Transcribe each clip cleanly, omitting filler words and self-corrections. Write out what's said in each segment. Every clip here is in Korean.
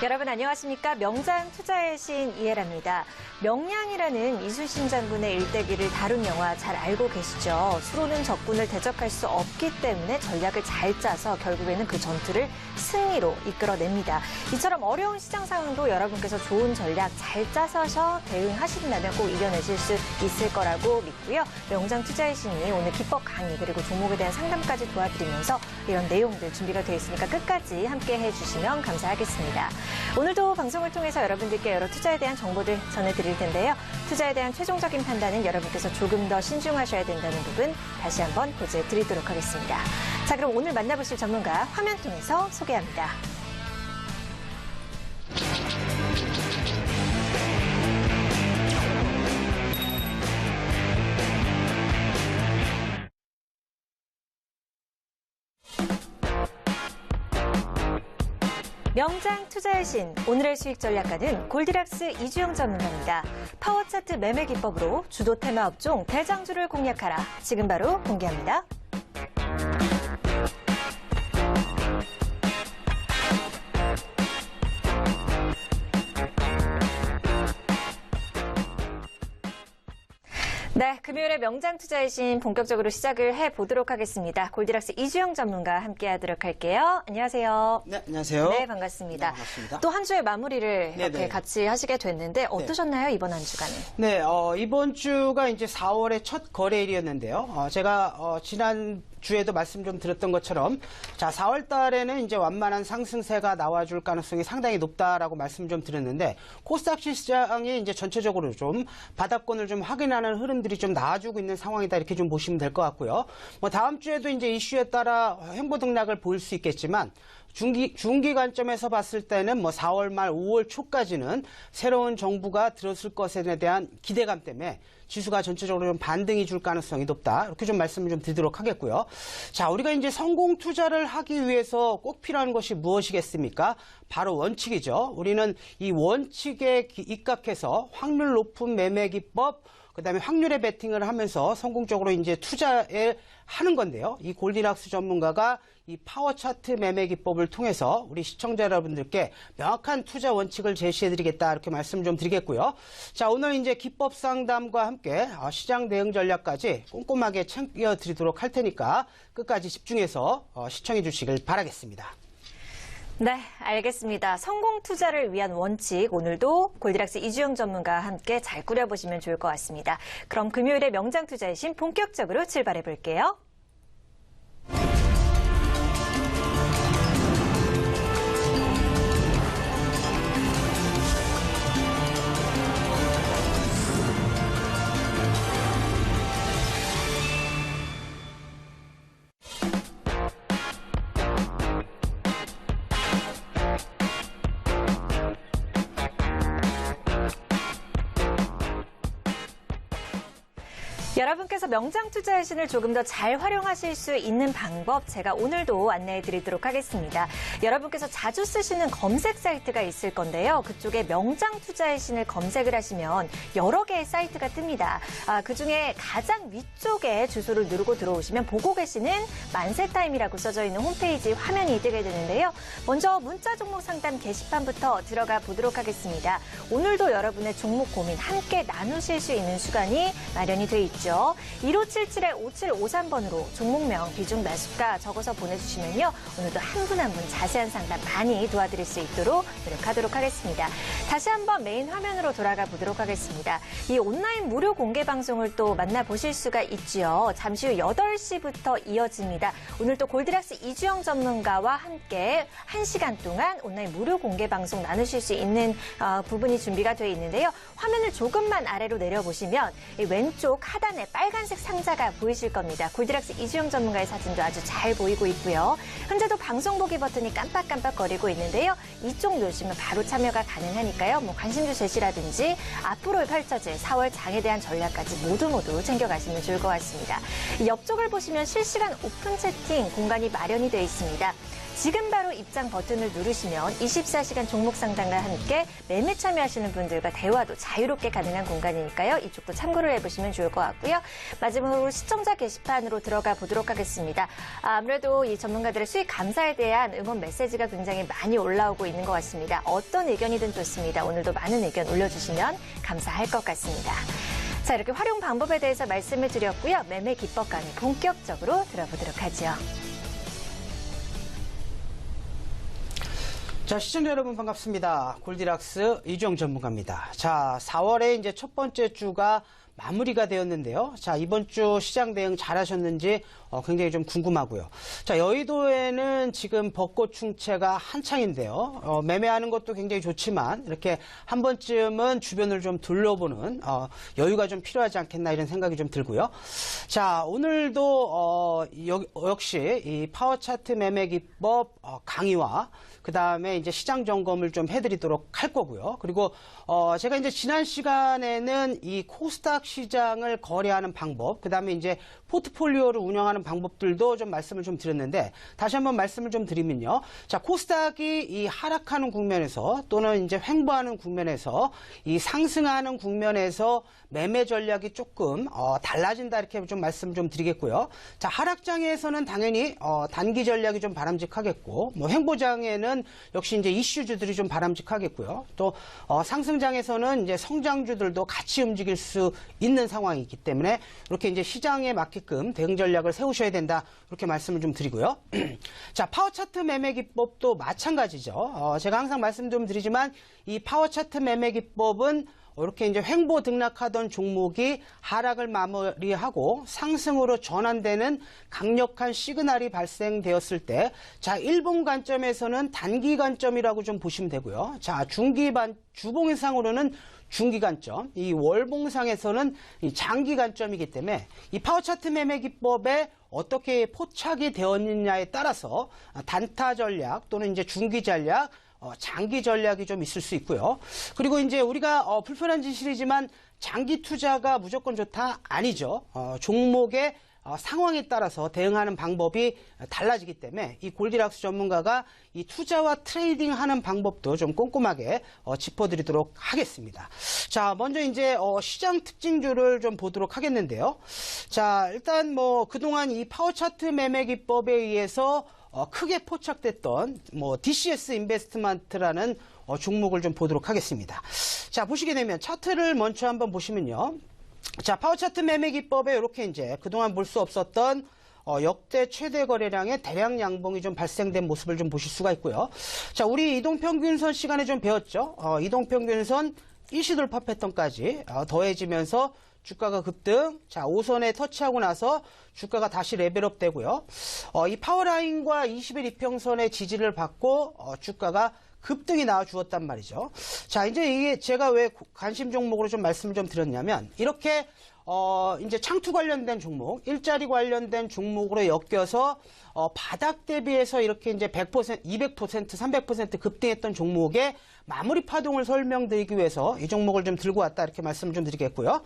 여러분 안녕하십니까? 명장 투자의 신 이혜라입니다. 명량이라는 이순신 장군의 일대기를 다룬 영화 잘 알고 계시죠? 수로는 적군을 대적할 수 없기 때문에 전략을 잘 짜서 결국에는 그 전투를 승리로 이끌어냅니다. 이처럼 어려운 시장 상황도 여러분께서 좋은 전략 잘 짜서 대응하신다면 꼭 이겨내실 수 있을 거라고 믿고요. 명장 투자의 신이 오늘 기법 강의 그리고 종목에 대한 상담까지 도와드리면서 이런 내용들 준비가 되어 있으니까 끝까지 함께 해주시면 감사하겠습니다. 오늘도 방송을 통해서 여러분들께 여러 투자에 대한 정보들 전해드릴 텐데요. 투자에 대한 최종적인 판단은 여러분께서 조금 더 신중하셔야 된다는 부분 다시 한번 고지해 드리도록 하겠습니다. 자, 그럼 오늘 만나보실 전문가 화면 통해서 소개합니다. 명장 투자의 신, 오늘의 수익 전략가는 골디락스 이주영 전문가입니다. 파워차트 매매 기법으로 주도 테마 업종 대장주를 공략하라. 지금 바로 공개합니다. 네, 금요일에 명장 투자의 신 본격적으로 시작을 해보도록 하겠습니다. 골디락스 이주영 전문가 함께하도록 할게요. 안녕하세요. 네, 안녕하세요. 네, 반갑습니다. 네, 반갑습니다. 또 한 주의 마무리를 이렇게 네네. 같이 하시게 됐는데 어떠셨나요, 이번 한 주간은? 네, 이번 주가 이제 4월의 첫 거래일이었는데요. 제가 지난 주에도 말씀 좀 드렸던 것처럼 자 4월 달에는 이제 완만한 상승세가 나와줄 가능성이 상당히 높다라고 말씀 좀 드렸는데 코스닥 시장이 이제 전체적으로 좀 바닥권을 좀 확인하는 흐름들이 좀 나와주고 있는 상황이다 이렇게 좀 보시면 될 것 같고요. 뭐 다음 주에도 이제 이슈에 따라 횡보 등락을 보일 수 있겠지만 중기 관점에서 봤을 때는 뭐 4월 말 5월 초까지는 새로운 정부가 들었을 것에 대한 기대감 때문에 지수가 전체적으로 좀 반등이 줄 가능성이 높다. 이렇게 좀 말씀을 좀 드리도록 하겠고요. 자, 우리가 이제 성공 투자를 하기 위해서 꼭 필요한 것이 무엇이겠습니까? 바로 원칙이죠. 우리는 이 원칙에 입각해서 확률 높은 매매 기법, 그다음에 확률에 베팅을 하면서 성공적으로 이제 투자에 하는 건데요. 이 골디락스 전문가가 이 파워 차트 매매 기법을 통해서 우리 시청자 여러분들께 명확한 투자 원칙을 제시해드리겠다 이렇게 말씀 좀 드리겠고요. 자, 오늘 이제 기법 상담과 함께 시장 대응 전략까지 꼼꼼하게 챙겨드리도록 할 테니까 끝까지 집중해서 시청해 주시길 바라겠습니다. 네, 알겠습니다. 성공 투자를 위한 원칙, 오늘도 골디락스 이주영 전문가와 함께 잘 꾸려보시면 좋을 것 같습니다. 그럼 금요일에 명장 투자의 신 본격적으로 출발해 볼게요. 여러분께서 명장 투자의 신을 조금 더 잘 활용하실 수 있는 방법 제가 오늘도 안내해 드리도록 하겠습니다. 여러분께서 자주 쓰시는 검색 사이트가 있을 건데요. 그쪽에 명장 투자의 신을 검색을 하시면 여러 개의 사이트가 뜹니다. 그중에 가장 위쪽에 주소를 누르고 들어오시면 보고 계시는 만세타임이라고 써져 있는 홈페이지 화면이 뜨게 되는데요. 먼저 문자 종목 상담 게시판부터 들어가 보도록 하겠습니다. 오늘도 여러분의 종목 고민 함께 나누실 수 있는 시간이 마련이 돼 있죠. 1577-5753번으로 종목명, 비중, 매수가 적어서 보내주시면요. 오늘도 한 분 한 분 자세한 상담 많이 도와드릴 수 있도록 노력하도록 하겠습니다. 다시 한번 메인 화면으로 돌아가 보도록 하겠습니다. 이 온라인 무료 공개 방송을 또 만나보실 수가 있지요. 잠시 후 8시부터 이어집니다. 오늘 또 골디락스 이주영 전문가와 함께 1시간 동안 온라인 무료 공개 방송 나누실 수 있는 부분이 준비가 되어 있는데요. 화면을 조금만 아래로 내려보시면 이 왼쪽 하단에 빨간색 상자가 보이실 겁니다. 골디락스 이주영 전문가의 사진도 아주 잘 보이고 있고요. 현재도 방송 보기 버튼이 깜빡깜빡거리고 있는데요. 이쪽 누르시면 바로 참여가 가능하니까요. 뭐 관심주 제시라든지 앞으로 펼쳐질 4월 장에 대한 전략까지 모두 챙겨가시면 좋을 것 같습니다. 옆쪽을 보시면 실시간 오픈 채팅 공간이 마련이 되어 있습니다. 지금 바로 입장 버튼을 누르시면 24시간 종목 상담과 함께 매매 참여하시는 분들과 대화도 자유롭게 가능한 공간이니까요. 이쪽도 참고를 해보시면 좋을 것 같고요. 마지막으로 시청자 게시판으로 들어가 보도록 하겠습니다. 아무래도 이 전문가들의 수익 감사에 대한 응원 메시지가 굉장히 많이 올라오고 있는 것 같습니다. 어떤 의견이든 좋습니다. 오늘도 많은 의견 올려주시면 감사할 것 같습니다. 자, 이렇게 활용 방법에 대해서 말씀을 드렸고요. 매매 기법 강의 본격적으로 들어보도록 하죠. 자, 시청자 여러분 반갑습니다. 골디락스 이주영 전문가입니다. 자, 4월에 이제 첫 번째 주가 마무리가 되었는데요. 자, 이번 주 시장 대응 잘하셨는지 굉장히 좀 궁금하고요. 자, 여의도에는 지금 벚꽃 충채가 한창인데요. 매매하는 것도 굉장히 좋지만 이렇게 한 번쯤은 주변을 좀 둘러보는 여유가 좀 필요하지 않겠나 이런 생각이 좀 들고요. 자, 오늘도 역시 이 파워 차트 매매 기법 강의와 그 다음에 이제 시장 점검을 좀 해드리도록 할 거고요. 그리고 제가 이제 지난 시간에는 이 코스닥 시장을 거래하는 방법, 그 다음에 이제 포트폴리오를 운영하는 방법들도 좀 말씀을 좀 드렸는데 다시 한번 말씀을 좀 드리면요. 자, 코스닥이 이 하락하는 국면에서 또는 이제 횡보하는 국면에서 이 상승하는 국면에서 매매 전략이 조금 달라진다 이렇게 좀 말씀 좀 드리겠고요. 자, 하락장에서는 당연히 단기 전략이 좀 바람직하겠고 뭐 횡보장에는 역시 이제 이슈주들이 좀 바람직하겠고요. 또 상승장에서는 이제 성장주들도 같이 움직일 수 있는 상황이기 때문에 이렇게 이제 시장에 맞게끔 대응 전략을 세우셔야 된다 이렇게 말씀을 좀 드리고요. 자, 파워 차트 매매 기법도 마찬가지죠. 제가 항상 말씀 좀 드리지만 이 파워 차트 매매 기법은 이렇게 이제 횡보 등락하던 종목이 하락을 마무리하고 상승으로 전환되는 강력한 시그널이 발생되었을 때, 자, 1분 관점에서는 단기 관점이라고 좀 보시면 되고요. 자, 주봉상으로는 중기 관점, 이 월봉상에서는 이 장기 관점이기 때문에 이 파워 차트 매매 기법에 어떻게 포착이 되었느냐에 따라서 단타 전략 또는 이제 중기 전략, 장기 전략이 좀 있을 수 있고요. 그리고 이제 우리가 불편한 진실이지만 장기 투자가 무조건 좋다? 아니죠. 종목의 상황에 따라서 대응하는 방법이 달라지기 때문에 이 골디락스 전문가가 이 투자와 트레이딩 하는 방법도 좀 꼼꼼하게 짚어드리도록 하겠습니다. 자, 먼저 이제 시장 특징주를 좀 보도록 하겠는데요. 자, 일단 뭐 그동안 이 파워 차트 매매 기법에 의해서 크게 포착됐던 뭐 DCS 인베스트먼트라는 종목을 좀 보도록 하겠습니다. 자, 보시게 되면 차트를 먼저 한번 보시면요. 자, 파워 차트 매매 기법에 이렇게 이제 그동안 볼 수 없었던 역대 최대 거래량의 대량 양봉이 좀 발생된 모습을 좀 보실 수가 있고요. 자, 우리 이동평균선 시간에 좀 배웠죠. 이동평균선 일시돌파 패턴까지 더해지면서 주가가 급등, 자, 5선에 터치하고 나서 주가가 다시 레벨업 되고요. 이 파워라인과 20일 이평선의 지지를 받고 주가가 급등이 나와 주었단 말이죠. 자, 이제 이게 제가 왜 관심 종목으로 좀 말씀을 좀 드렸냐면 이렇게 이제 창투 관련된 종목, 일자리 관련된 종목으로 엮여서 바닥 대비해서 이렇게 이제 100%, 200%, 300% 급등했던 종목의 마무리 파동을 설명드리기 위해서 이 종목을 좀 들고 왔다 이렇게 말씀을 좀 드리겠고요.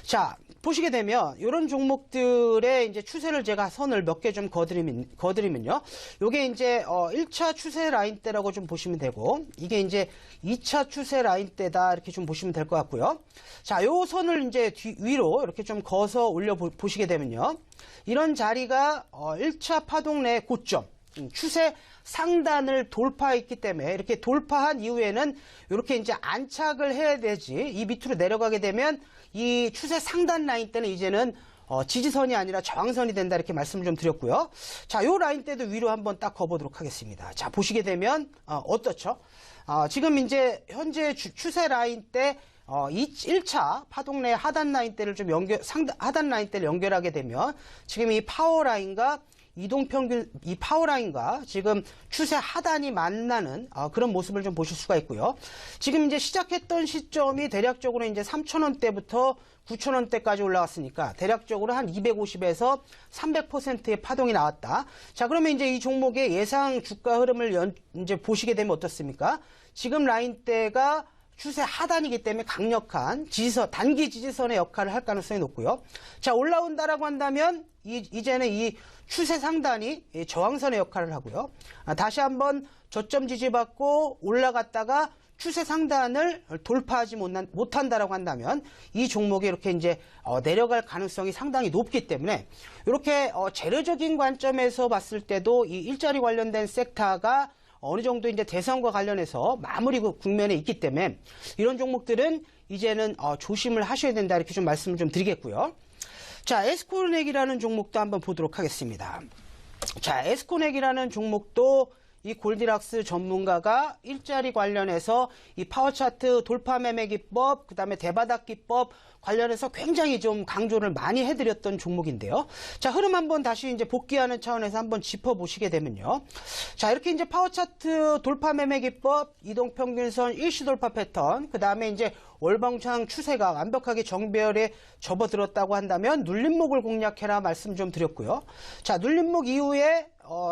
자, 보시게 되면 이런 종목들의 이제 추세를 제가 선을 몇 개 좀 거드리면요. 요게 이제 1차 추세 라인대라고 좀 보시면 되고 이게 이제 2차 추세 라인대다 이렇게 좀 보시면 될 것 같고요. 자, 요 선을 이제 위로 이렇게 좀 거서 올려 보시게 되면요. 이런 자리가 1차 파동 내 고점, 추세 상단을 돌파했기 때문에 이렇게 돌파한 이후에는 이렇게 이제 안착을 해야 되지 이 밑으로 내려가게 되면 이 추세 상단 라인 때는 이제는 지지선이 아니라 저항선이 된다 이렇게 말씀을 좀 드렸고요. 자, 요 라인 때도 위로 한번 딱 거보도록 하겠습니다. 자, 보시게 되면 어떻죠? 지금 이제 현재 추세 라인 때 1차 파동 내 하단 라인 때를 좀 하단 라인 때를 연결하게 되면 지금 이 파워 라인과 이동평균, 이 파워라인과 지금 추세 하단이 만나는 그런 모습을 좀 보실 수가 있고요. 지금 이제 시작했던 시점이 대략적으로 이제 3,000원대부터 9,000원대까지 올라왔으니까 대략적으로 한 250에서 300%의 파동이 나왔다. 자, 그러면 이제 이 종목의 예상 주가 흐름을 이제 보시게 되면 어떻습니까? 지금 라인대가 추세 하단이기 때문에 강력한 단기 지지선의 역할을 할 가능성이 높고요. 자, 올라온다라고 한다면 이제는 이 추세 상단이 저항선의 역할을 하고요. 다시 한번 저점 지지받고 올라갔다가 추세 상단을 돌파하지 못한다라고 한다면 이 종목이 이렇게 이제 내려갈 가능성이 상당히 높기 때문에 이렇게 재료적인 관점에서 봤을 때도 이 일자리 관련된 섹터가 어느 정도 이제 대선과 관련해서 마무리 국면에 있기 때문에 이런 종목들은 이제는 조심을 하셔야 된다 이렇게 좀 말씀을 좀 드리겠고요. 자, 에스코넥이라는 종목도 한번 보도록 하겠습니다. 자, 에스코넥이라는 종목도 이 골디락스 전문가가 일자리 관련해서 이 파워차트 돌파 매매 기법, 그 다음에 대바닥 기법 관련해서 굉장히 좀 강조를 많이 해드렸던 종목인데요. 자, 흐름 한번 다시 이제 복귀하는 차원에서 한번 짚어보시게 되면요. 자, 이렇게 이제 파워차트 돌파 매매 기법, 이동평균선 일시 돌파 패턴, 그 다음에 이제 월봉상 추세가 완벽하게 정배열에 접어들었다고 한다면 눌림목을 공략해라 말씀 좀 드렸고요. 자, 눌림목 이후에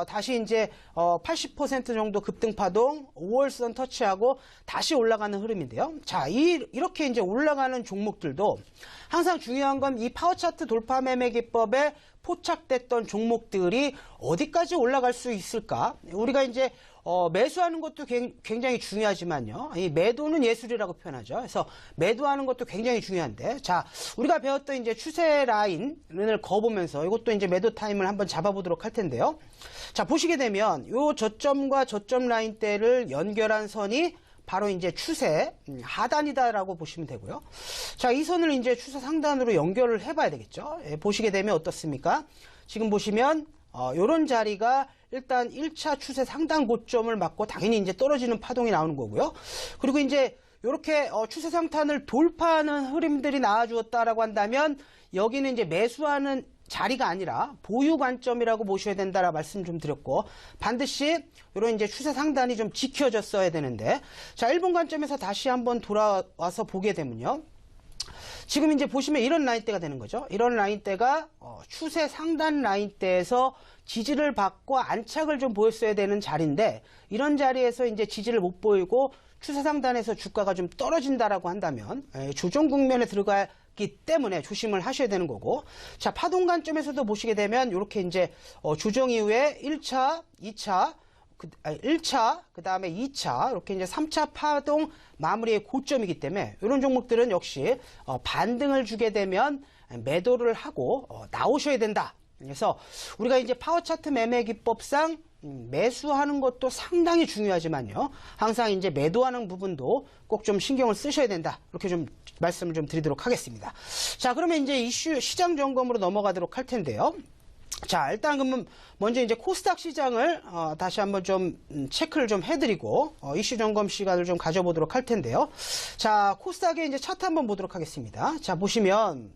다시 이제 80% 정도 급등 파동 5월선 터치하고 다시 올라가는 흐름인데요. 자, 이렇게 이제 올라가는 종목들도 항상 중요한 건 이 파워차트 돌파 매매 기법에 포착됐던 종목들이 어디까지 올라갈 수 있을까? 우리가 이제 매수하는 것도 굉장히 중요하지만요. 이 매도는 예술이라고 표현하죠. 그래서 매도하는 것도 굉장히 중요한데, 자, 우리가 배웠던 이제 추세 라인을 그어보면서 이것도 이제 매도 타임을 한번 잡아보도록 할 텐데요. 자, 보시게 되면 요 저점과 저점 라인대를 연결한 선이 바로 이제 추세 하단이다라고 보시면 되고요. 자, 이 선을 이제 추세 상단으로 연결을 해봐야 되겠죠. 예, 보시게 되면 어떻습니까? 지금 보시면 요런 자리가 일단 1차 추세 상단 고점을 맞고 당연히 이제 떨어지는 파동이 나오는 거고요. 그리고 이제 이렇게 추세 상탄을 돌파하는 흐름들이 나와주었다라고 한다면 여기는 이제 매수하는 자리가 아니라 보유 관점이라고 보셔야 된다라 말씀 좀 드렸고, 반드시 이런 이제 추세 상단이 좀 지켜졌어야 되는데, 자, 일본 관점에서 다시 한번 돌아와서 보게 되면요. 지금 이제 보시면 이런 라인대가 되는 거죠. 이런 라인대가 추세 상단 라인대에서 지지를 받고 안착을 좀 보였어야 되는 자리인데, 이런 자리에서 이제 지지를 못 보이고 추세 상단에서 주가가 좀 떨어진다라고 한다면 조정 국면에 들어가기 때문에 조심을 하셔야 되는 거고, 자, 파동 관점에서도 보시게 되면 이렇게 이제 조정 이후에 1차, 2차, 1차, 그 다음에 2차, 이렇게 이제 3차 파동 마무리의 고점이기 때문에 이런 종목들은 역시 반등을 주게 되면 매도를 하고 나오셔야 된다. 그래서 우리가 이제 파워차트 매매 기법상 매수하는 것도 상당히 중요하지만요. 항상 이제 매도하는 부분도 꼭 좀 신경을 쓰셔야 된다. 이렇게 좀 말씀을 좀 드리도록 하겠습니다. 자, 그러면 이제 이슈 시장 점검으로 넘어가도록 할 텐데요. 자, 일단 그러면 먼저 이제 코스닥 시장을 다시 한번 좀 체크를 좀 해드리고 이슈 점검 시간을 좀 가져보도록 할 텐데요. 자, 코스닥의 이제 차트 한번 보도록 하겠습니다. 자, 보시면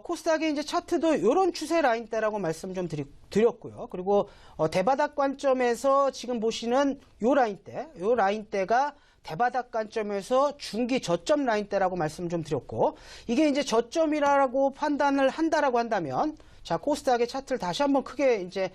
코스닥의 이제 차트도 이런 추세 라인대라고 말씀 좀 드렸고요. 그리고 대바닥 관점에서 지금 보시는 요 라인대가 대바닥 관점에서 중기 저점 라인대라고 말씀 좀 드렸고, 이게 이제 저점이라고 판단을 한다라고 한다면, 자, 코스닥의 차트를 다시 한번 크게 이제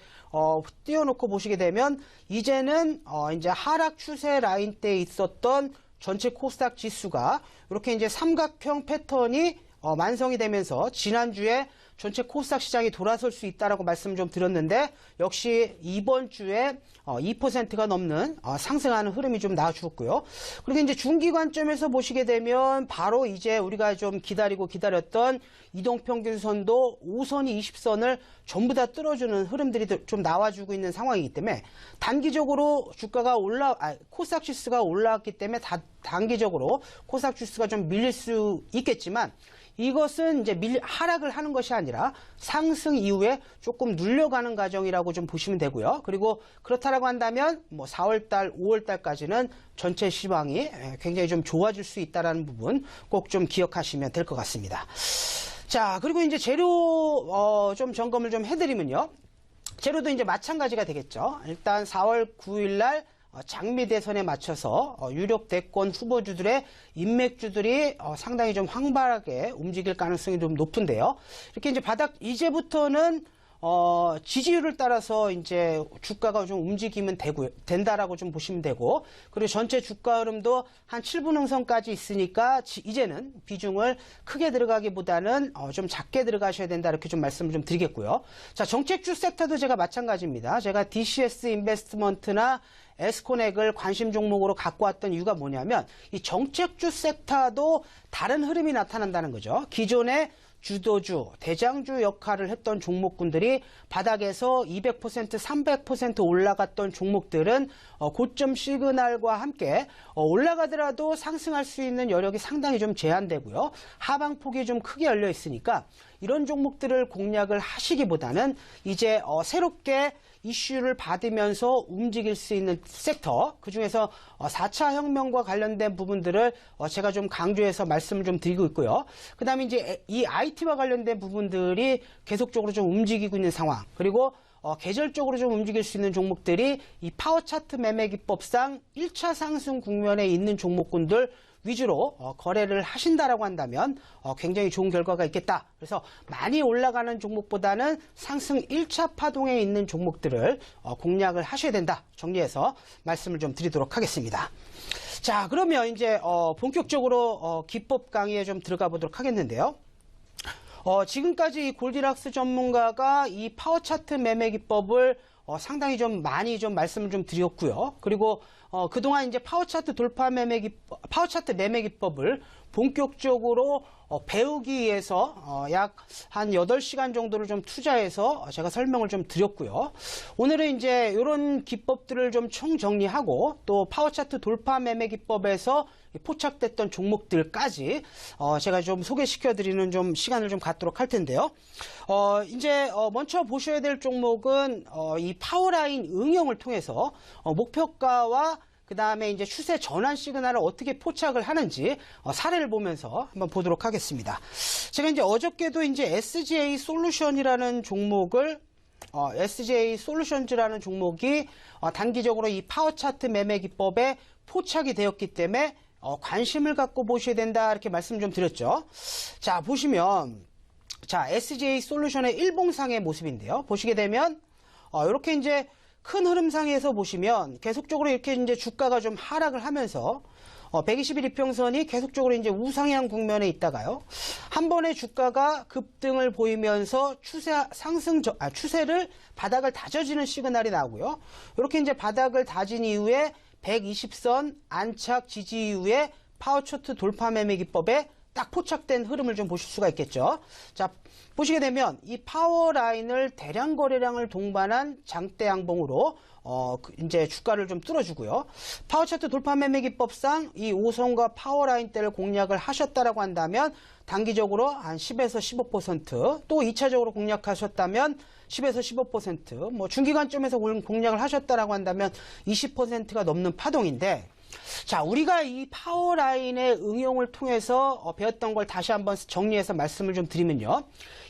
띄워놓고 보시게 되면 이제는 이제 하락 추세 라인대에 있었던 전체 코스닥 지수가 이렇게 이제 삼각형 패턴이 완성이 되면서 지난주에 전체 코스닥 시장이 돌아설 수 있다라고 말씀 좀 드렸는데, 역시 이번 주에 2%가 넘는 상승하는 흐름이 좀 나와주었고요. 그리고 이제 중기 관점에서 보시게 되면 바로 이제 우리가 좀 기다렸던 이동평균선도 5선이 20선을 전부 다 뚫어주는 흐름들이 좀 나와주고 있는 상황이기 때문에 단기적으로 주가가 코스닥 지수가 올라왔기 때문에 단기적으로 코스닥 지수가 좀 밀릴 수 있겠지만, 이것은 이제 하락을 하는 것이 아니라 상승 이후에 조금 눌려가는 과정이라고 좀 보시면 되고요. 그리고 그렇다라고 한다면 뭐 4월달, 5월달까지는 전체 시황이 굉장히 좀 좋아질 수 있다는 부분 꼭 좀 기억하시면 될 것 같습니다. 자, 그리고 이제 재료 좀 점검을 좀 해드리면요. 재료도 이제 마찬가지가 되겠죠. 일단 4월 9일 날 장미 대선에 맞춰서 유력 대권 후보주들의 인맥주들이 상당히 좀 활발하게 움직일 가능성이 좀 높은데요. 이렇게 이제 이제부터는 지지율을 따라서 이제 주가가 좀 움직이면 된다라고 좀 보시면 되고, 그리고 전체 주가 흐름도 한 7분응선까지 있으니까 이제는 비중을 크게 들어가기보다는 좀 작게 들어가셔야 된다, 이렇게 좀 말씀을 좀 드리겠고요. 자, 정책주 섹터도 제가 마찬가지입니다. 제가 DCS 인베스트먼트나 에스코넥을 관심 종목으로 갖고 왔던 이유가 뭐냐면, 이 정책주 섹터도 다른 흐름이 나타난다는 거죠. 기존의 주도주, 대장주 역할을 했던 종목군들이 바닥에서 200%, 300% 올라갔던 종목들은 고점 시그널과 함께 올라가더라도 상승할 수 있는 여력이 상당히 좀 제한되고요. 하방폭이 좀 크게 열려 있으니까 이런 종목들을 공략을 하시기보다는 이제 새롭게 이슈를 받으면서 움직일 수 있는 섹터, 그중에서 4차 혁명과 관련된 부분들을 제가 좀 강조해서 말씀을 좀 드리고 있고요. 그 다음에 이제 이 IT와 관련된 부분들이 계속적으로 좀 움직이고 있는 상황, 그리고 계절적으로 좀 움직일 수 있는 종목들이 이 파워 차트 매매 기법상 1차 상승 국면에 있는 종목군들 위주로 거래를 하신다라고 한다면 굉장히 좋은 결과가 있겠다. 그래서 많이 올라가는 종목보다는 상승 1차 파동에 있는 종목들을 공략을 하셔야 된다. 정리해서 말씀을 좀 드리도록 하겠습니다. 자, 그러면 이제 본격적으로 기법 강의에 좀 들어가 보도록 하겠는데요. 지금까지 이 골디락스 전문가가 이 파워 차트 매매 기법을 상당히 좀 많이 좀 말씀을 좀 드렸고요. 그리고 그동안 이제 파워 차트 매매 기법을 본격적으로 배우기 위해서 약 한 8시간 정도를 좀 투자해서 제가 설명을 좀 드렸고요. 오늘은 이제 이런 기법들을 좀 총정리하고 또 파워 차트 돌파 매매 기법에서 포착됐던 종목들까지 제가 좀 소개시켜 드리는 좀 시간을 좀 갖도록 할 텐데요. 이제 먼저 보셔야 될 종목은 이 파워라인 응용을 통해서 목표가와 그 다음에 이제 추세 전환 시그널을 어떻게 포착을 하는지 사례를 보면서 한번 보도록 하겠습니다. 제가 이제 어저께도 이제 SGA 솔루션이라는 종목을 SGA 솔루션즈라는 종목이 단기적으로 이 파워 차트 매매 기법에 포착이 되었기 때문에 관심을 갖고 보셔야 된다, 이렇게 말씀 좀 드렸죠. 자, 보시면 자, SGA 솔루션의 일봉상의 모습인데요. 보시게 되면 이렇게 이제 큰 흐름상에서 보시면 계속적으로 이렇게 이제 주가가 좀 하락을 하면서 120일 이평선이 계속적으로 이제 우상향 국면에 있다가요, 한 번에 주가가 급등을 보이면서 추세를 바닥을 다져지는 시그널이 나오고요. 이렇게 이제 바닥을 다진 이후에 120선 안착 지지 이후에 파워 차트 돌파 매매 기법에 딱 포착된 흐름을 좀 보실 수가 있겠죠. 자, 보시게 되면 이 파워 라인을 대량 거래량을 동반한 장대 양봉으로 이제 주가를 좀 뚫어주고요. 파워 차트 돌파 매매 기법상 이 5선과 파워 라인대를 공략을 하셨다라고 한다면 단기적으로 한 10에서 15%, 또 2차적으로 공략하셨다면 10에서 15%, 뭐 중기관점에서 공략을 하셨다라고 한다면 20%가 넘는 파동인데, 자, 우리가 이 파워라인의 응용을 통해서 배웠던 걸 다시 한번 정리해서 말씀을 좀 드리면요.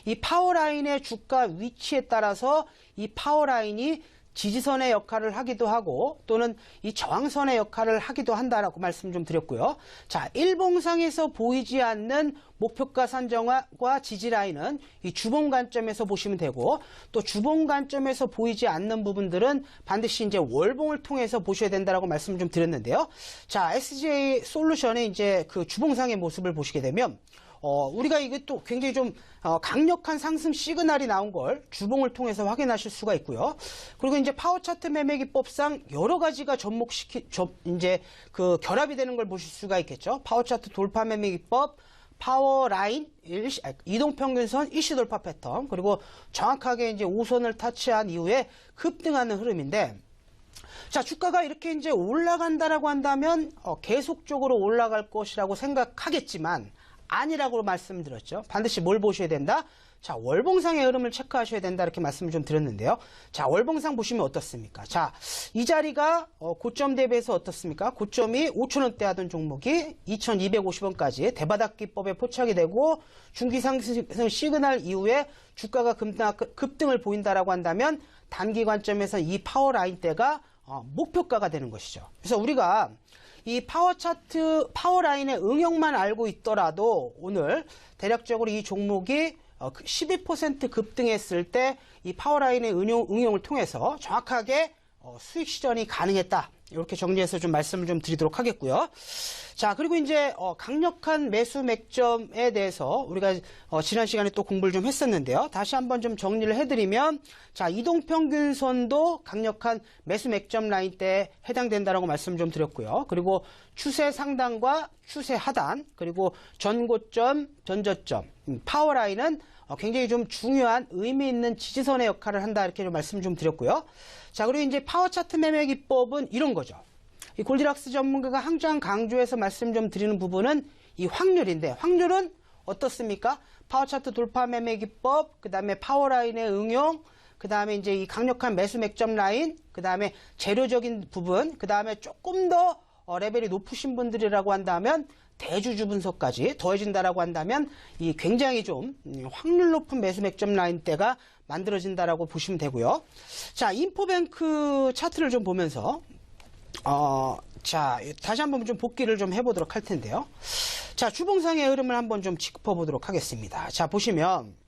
이 파워라인의 주가 위치에 따라서 이 파워라인이 지지선의 역할을 하기도 하고 또는 이 저항선의 역할을 하기도 한다라고 말씀 좀 드렸고요. 자, 일봉상에서 보이지 않는 목표가 산정과 지지라인은 이 주봉 관점에서 보시면 되고, 또 주봉 관점에서 보이지 않는 부분들은 반드시 이제 월봉을 통해서 보셔야 된다라고 말씀 좀 드렸는데요. 자, SGA 솔루션의 이제 그 주봉상의 모습을 보시게 되면 우리가 이게 또 굉장히 좀 강력한 상승 시그널이 나온 걸 주봉을 통해서 확인하실 수가 있고요. 그리고 이제 파워 차트 매매 기법상 여러 가지가 이제 그 결합이 되는 걸 보실 수가 있겠죠. 파워 차트 돌파 매매 기법, 파워 라인, 이동평균선 일시 돌파 패턴, 그리고 정확하게 이제 5선을 타치한 이후에 급등하는 흐름인데, 자, 주가가 이렇게 이제 올라간다라고 한다면 계속적으로 올라갈 것이라고 생각하겠지만 아니라고 말씀드렸죠. 반드시 뭘 보셔야 된다? 자, 월봉상의 흐름을 체크하셔야 된다, 이렇게 말씀을 좀 드렸는데요. 자, 월봉상 보시면 어떻습니까? 자, 이 자리가 고점 대비해서 어떻습니까? 고점이 5,000원대 하던 종목이 2,250원까지 대바닥 기법에 포착이 되고 중기 상승 시그널 이후에 주가가 급등을 보인다라고 한다면 단기 관점에서 이 파워 라인대가 목표가가 되는 것이죠. 그래서 우리가 이 파워 차트, 파워 라인의 응용만 알고 있더라도 오늘 대략적으로 이 종목이 12% 급등했을 때 이 파워라인의 응용을 통해서 정확하게 수익 실현이 가능했다. 이렇게 정리해서 좀 말씀을 좀 드리도록 하겠고요. 자, 그리고 이제 강력한 매수 맥점에 대해서 우리가 지난 시간에 또 공부를 좀 했었는데요. 다시 한번 좀 정리를 해드리면, 자, 이동평균선도 강력한 매수 맥점 라인대에 해당된다라고 말씀 좀 드렸고요. 그리고 추세 상단과 추세 하단, 그리고 전고점, 전저점, 파워라인은 굉장히 좀 중요한 의미 있는 지지선의 역할을 한다, 이렇게 좀 말씀 좀 드렸고요. 자, 그리고 이제 파워 차트 매매 기법은 이런 거죠. 이 골디락스 전문가가 항상 강조해서 말씀 좀 드리는 부분은 이 확률인데, 확률은 어떻습니까? 파워 차트 돌파 매매 기법, 그 다음에 파워 라인의 응용, 그 다음에 이제 이 강력한 매수 맥점 라인, 그 다음에 재료적인 부분, 그 다음에 조금 더 레벨이 높으신 분들이라고 한다면 대주주 분석까지 더해진다라고 한다면 이 굉장히 좀 확률 높은 매수 맥점 라인대가 만들어진다라고 보시면 되고요. 자, 인포뱅크 차트를 좀 보면서 자, 다시 한번 좀 복기를 좀 해보도록 할 텐데요. 자, 주봉상의 흐름을 한번 좀 짚어보도록 하겠습니다. 자, 보시면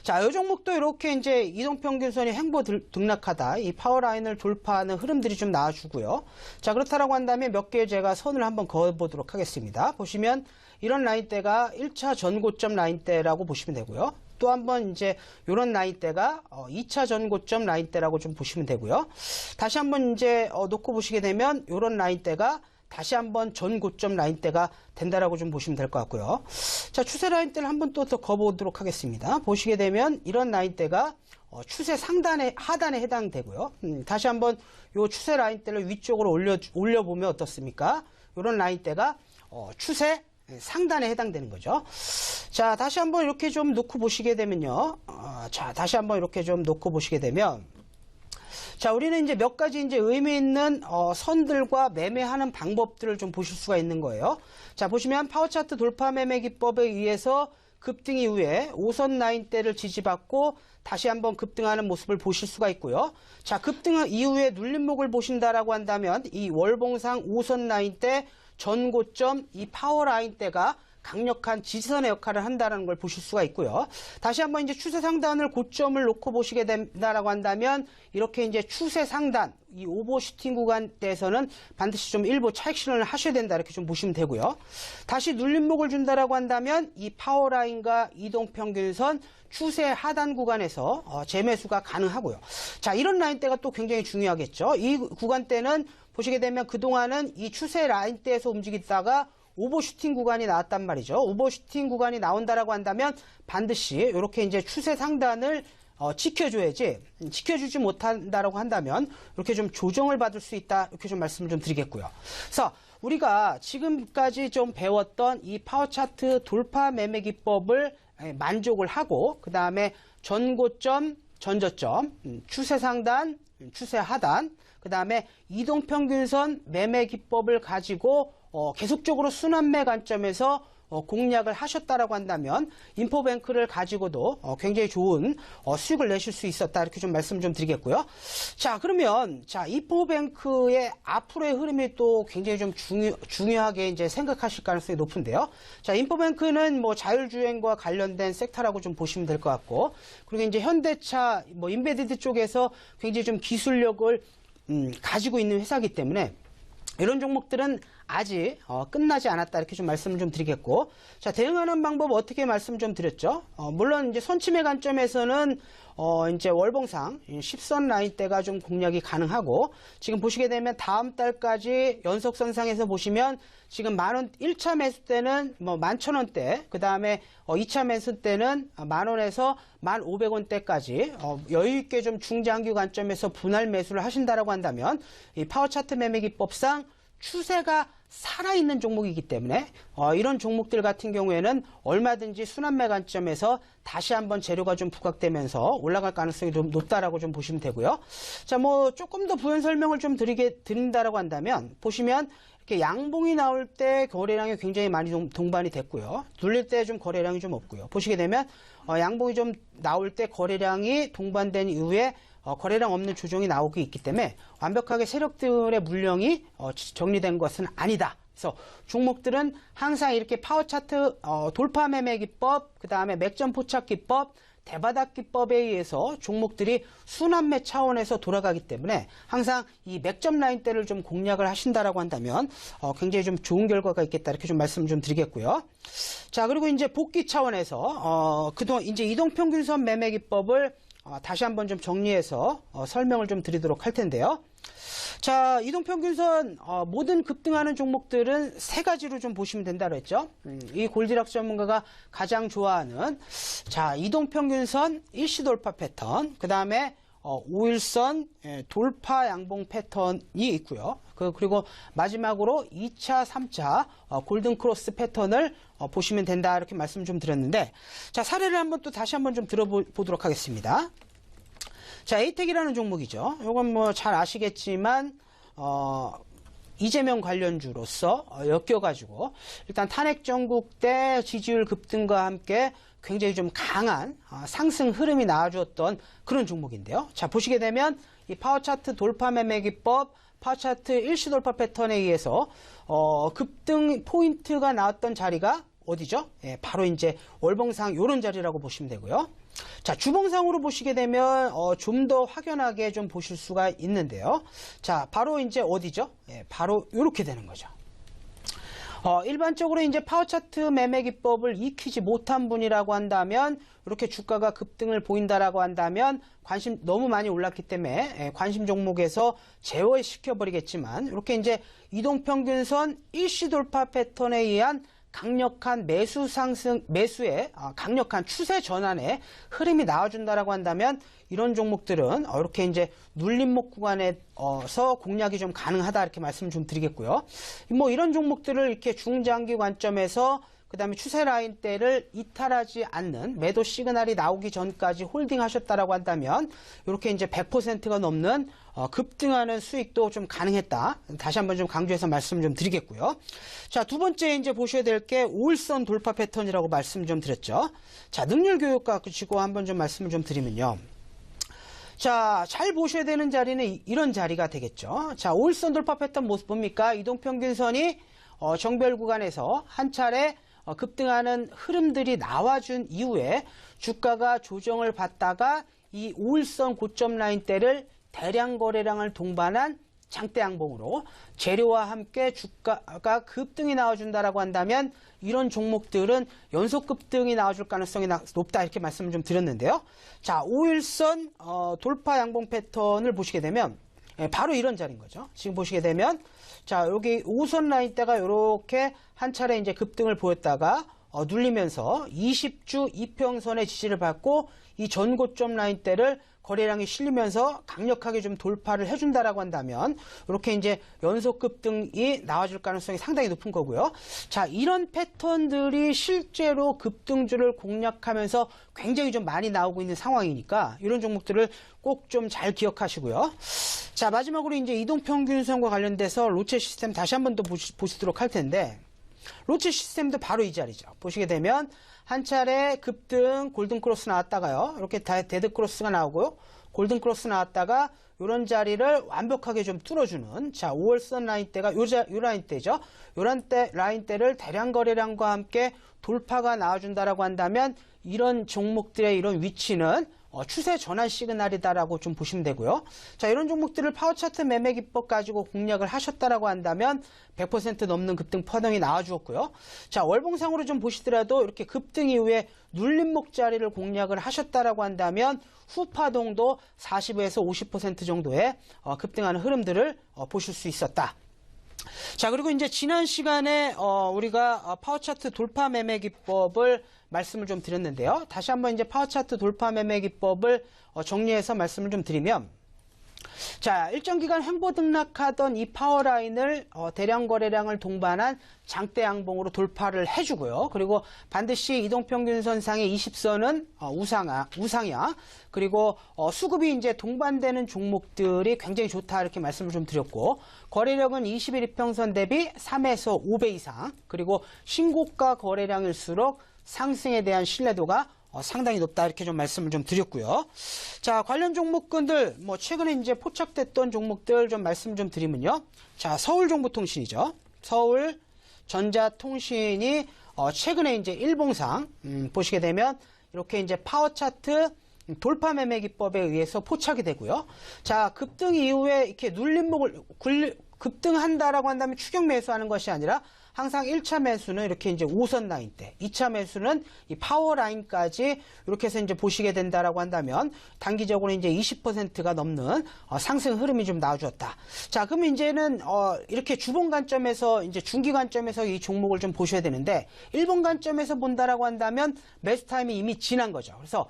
자, 이 종목도 이렇게 이제 이동평균선이 횡보 등락하다 이 파워라인을 돌파하는 흐름들이 좀 나와주고요. 자, 그렇다라고 한다면 몇 개의 제가 선을 한번 그어보도록 하겠습니다. 보시면 이런 라인대가 1차 전고점 라인대라고 보시면 되고요. 또 한번 이제 이런 라인대가 2차 전고점 라인대라고 좀 보시면 되고요. 다시 한번 이제 놓고 보시게 되면 이런 라인대가 다시 한번 전고점 라인대가 된다라고 좀 보시면 될 것 같고요. 자, 추세 라인대를 한번 또 더 거보도록 하겠습니다. 보시게 되면 이런 라인대가 추세 상단에 하단에 해당되고요. 다시 한번 이 추세 라인대를 위쪽으로 올려보면 어떻습니까? 이런 라인대가 추세 상단에 해당되는 거죠. 자, 다시 한번 이렇게 좀 놓고 보시게 되면요. 자, 다시 한번 이렇게 좀 놓고 보시게 되면, 자, 우리는 이제 몇 가지 이제 의미 있는 선들과 매매하는 방법들을 좀 보실 수가 있는 거예요. 자, 보시면 파워 차트 돌파 매매 기법에 의해서 급등 이후에 5선 라인대를 지지받고 다시 한번 급등하는 모습을 보실 수가 있고요. 자, 급등 이후에 눌림목을 보신다라고 한다면 이 월봉상 5선 라인대 전고점 이 파워 라인대가 강력한 지지선의 역할을 한다는 걸 보실 수가 있고요. 다시 한번 이제 추세 상단을 고점을 놓고 보시게 된다라고 한다면 이렇게 이제 추세 상단 이 오버슈팅 구간대에서는 반드시 좀 일부 차익 실현을 하셔야 된다, 이렇게 좀 보시면 되고요. 다시 눌림목을 준다라고 한다면 이 파워 라인과 이동평균선 추세 하단 구간에서 재매수가 가능하고요. 자, 이런 라인대가 또 굉장히 중요하겠죠. 이 구간대는 보시게 되면 그동안은 이 추세 라인대에서 움직이다가 오버슈팅 구간이 나왔단 말이죠. 오버슈팅 구간이 나온다라고 한다면 반드시 이렇게 이제 추세 상단을 지켜줘야지, 지켜주지 못한다라고 한다면 이렇게 좀 조정을 받을 수 있다, 이렇게 좀 말씀을 좀 드리겠고요. 그래서 우리가 지금까지 좀 배웠던 이 파워 차트 돌파 매매 기법을 만족을 하고, 그 다음에 전고점, 전저점, 추세 상단, 추세 하단, 그 다음에 이동평균선 매매 기법을 가지고 계속적으로 순환매 관점에서 공략을 하셨다라고 한다면 인포뱅크를 가지고도 굉장히 좋은 수익을 내실 수 있었다, 이렇게 좀 말씀 좀 드리겠고요. 자, 그러면 자, 인포뱅크의 앞으로의 흐름이 또 굉장히 좀 중요하게 이제 생각하실 가능성이 높은데요. 자, 인포뱅크는 뭐 자율주행과 관련된 섹터라고 좀 보시면 될 것 같고, 그리고 이제 현대차 뭐 인베디드 쪽에서 굉장히 좀 기술력을 가지고 있는 회사이기 때문에 이런 종목들은 아직 끝나지 않았다, 이렇게 좀 말씀을 좀 드리겠고, 자, 대응하는 방법 어떻게 말씀 좀 드렸죠. 물론 이제 손침의 관점에서는 이제 월봉상 10선 라인대가 좀 공략이 가능하고, 지금 보시게 되면 다음 달까지 연속선상에서 보시면 지금 만원 1차 매수 때는 뭐 11,000원대, 그 다음에 2차 매수 때는 만원에서 1,500원대까지 여유 있게 좀 중장기 관점에서 분할 매수를 하신다라고 한다면 이 파워 차트 매매 기법상 추세가 살아있는 종목이기 때문에 이런 종목들 같은 경우에는 얼마든지 순환매 관점에서 다시 한번 재료가 좀 부각되면서 올라갈 가능성이 좀 높다라고 좀 보시면 되고요. 자, 뭐 조금 더 부연 설명을 좀 드린다라고 한다면 보시면 이렇게 양봉이 나올 때 거래량이 굉장히 많이 동반이 됐고요. 눌릴 때 좀 거래량이 좀 없고요. 보시게 되면 양봉이 좀 나올 때 거래량이 동반된 이후에 거래량 없는 조정이 나오고 있기 때문에 완벽하게 세력들의 물량이 정리된 것은 아니다, 그래서 종목들은 항상 이렇게 파워 차트 돌파 매매 기법, 그 다음에 맥점 포착 기법, 대바닥 기법에 의해서 종목들이 순환매 차원에서 돌아가기 때문에 항상 이 맥점 라인대를 좀 공략을 하신다라고 한다면 굉장히 좀 좋은 결과가 있겠다 이렇게 좀 말씀 좀 드리겠고요. 자, 그리고 이제 복귀 차원에서 그동안 이제 이동평균선 매매 기법을 다시 한번 좀 정리해서 설명을 좀 드리도록 할 텐데요. 자, 이동평균선 모든 급등하는 종목들은 세 가지로 좀 보시면 된다고 했죠. 이 골디락스 전문가가 가장 좋아하는 자, 이동평균선 일시 돌파 패턴, 그 다음에 5일선 돌파 양봉 패턴이 있고요. 그리고 마지막으로 2차, 3차 골든 크로스 패턴을 보시면 된다 이렇게 말씀 좀 드렸는데, 자, 사례를 한번 또 다시 한번 좀 들어보도록 하겠습니다. 자, 에이텍이라는 종목이죠. 이건 뭐 잘 아시겠지만 이재명 관련주로서 엮여가지고 일단 탄핵 정국 때 지지율 급등과 함께 굉장히 좀 강한 상승 흐름이 나와주었던 그런 종목인데요. 자, 보시게 되면 이 파워차트 돌파 매매 기법, 파워차트 일시 돌파 패턴에 의해서 급등 포인트가 나왔던 자리가 어디죠? 예, 바로 이제 월봉상 요런 자리라고 보시면 되고요. 자, 주봉상으로 보시게 되면 좀 더 확연하게 좀 보실 수가 있는데요. 자, 바로 이제 어디죠? 예, 바로 이렇게 되는 거죠. 일반적으로 이제 파워차트 매매 기법을 익히지 못한 분이라고 한다면, 이렇게 주가가 급등을 보인다라고 한다면 관심 너무 많이 올랐기 때문에 관심 종목에서 제어시켜 버리겠지만, 이렇게 이제 이동평균선 일시 돌파 패턴에 의한 강력한 매수 상승, 매수의 강력한 추세 전환의 흐름이 나와준다라고 한다면, 이런 종목들은 이렇게 이제 눌림목 구간에서 공략이 좀 가능하다 이렇게 말씀 좀 드리겠고요. 뭐 이런 종목들을 이렇게 중장기 관점에서 그 다음에 추세 라인대를 이탈하지 않는 매도 시그널이 나오기 전까지 홀딩하셨다라고 한다면, 이렇게 이제 100%가 넘는 급등하는 수익도 좀 가능했다. 다시 한번 좀 강조해서 말씀 좀 드리겠고요. 자, 두 번째 이제 보셔야 될 게 5일선 돌파 패턴이라고 말씀 좀 드렸죠. 자, 능률 교육 가지고 한번 좀 말씀을 좀 드리면요. 자, 잘 보셔야 되는 자리는 이런 자리가 되겠죠. 자, 5일선 돌파 패턴 모습 봅니까? 이동평균선이 정별 구간에서 한 차례 급등하는 흐름들이 나와준 이후에 주가가 조정을 받다가 이 5일선 고점 라인대를 대량 거래량을 동반한 장대 양봉으로 재료와 함께 주가가 급등이 나와준다라고 한다면, 이런 종목들은 연속 급등이 나와줄 가능성이 높다 이렇게 말씀을 좀 드렸는데요. 자, 5일선 돌파 양봉 패턴을 보시게 되면 바로 이런 자리인 거죠. 지금 보시게 되면 자, 여기 5선 라인대가 이렇게 한 차례 이제 급등을 보였다가 눌리면서 20주 이평선의 지지를 받고 이 전고점 라인대를 거래량이 실리면서 강력하게 좀 돌파를 해준다라고 한다면, 이렇게 이제 연속 급등이 나와줄 가능성이 상당히 높은 거고요. 자, 이런 패턴들이 실제로 급등주를 공략하면서 굉장히 좀 많이 나오고 있는 상황이니까 이런 종목들을 꼭 좀 잘 기억하시고요. 자, 마지막으로 이제 이동평균선과 관련돼서 로체 시스템 다시 한번 더 보시도록 할 텐데, 로체 시스템도 바로 이 자리죠. 보시게 되면 한 차례 급등 골든 크로스 나왔다가요, 이렇게 데드 크로스가 나오고요, 골든 크로스 나왔다가 이런 자리를 완벽하게 좀 뚫어주는, 자, 5월선 라인대가 요 라인대죠. 요 라인대를 대량 거래량과 함께 돌파가 나와준다라고 한다면, 이런 종목들의 이런 위치는 추세 전환 시그널이다라고 좀 보시면 되고요. 자, 이런 종목들을 파워차트 매매 기법 가지고 공략을 하셨다라고 한다면 100% 넘는 급등 파동이 나와주었고요. 자, 월봉상으로 좀 보시더라도 이렇게 급등 이후에 눌림목 자리를 공략을 하셨다라고 한다면 후 파동도 40에서 50% 정도의 급등하는 흐름들을 보실 수 있었다. 자, 그리고 이제 지난 시간에 우리가 파워차트 돌파 매매 기법을 말씀을 좀 드렸는데요. 다시 한번 이제 파워차트 돌파 매매 기법을 정리해서 말씀을 좀 드리면, 자, 일정 기간 횡보 등락하던 이 파워라인을 대량 거래량을 동반한 장대 양봉으로 돌파를 해주고요. 그리고 반드시 이동평균선상의 20선은 우상향, 그리고 수급이 이제 동반되는 종목들이 굉장히 좋다 이렇게 말씀을 좀 드렸고, 거래력은 21 이평선 대비 3에서 5배 이상, 그리고 신고가 거래량일수록 상승에 대한 신뢰도가 상당히 높다 이렇게 좀 말씀을 좀 드렸고요. 자, 관련 종목군들 뭐 최근에 이제 포착됐던 종목들 좀 말씀 좀 드리면요. 자, 서울정보통신이죠. 서울 전자통신이 최근에 이제 일봉상 보시게 되면 이렇게 이제 파워 차트 돌파 매매 기법에 의해서 포착이 되고요. 자, 급등 이후에 이렇게 눌림목을 급등한다라고 한다면 추격 매수하는 것이 아니라 항상 1차 매수는 이렇게 이제 5선 라인대, 2차 매수는 이 파워 라인까지 이렇게 해서 이제 보시게 된다라고 한다면 단기적으로 이제 20%가 넘는 상승 흐름이 좀 나와주었다. 자, 그럼 이제는 이렇게 주봉 관점에서 이제 중기 관점에서 이 종목을 좀 보셔야 되는데 일본 관점에서 본다라고 한다면 매수 타임이 이미 지난 거죠. 그래서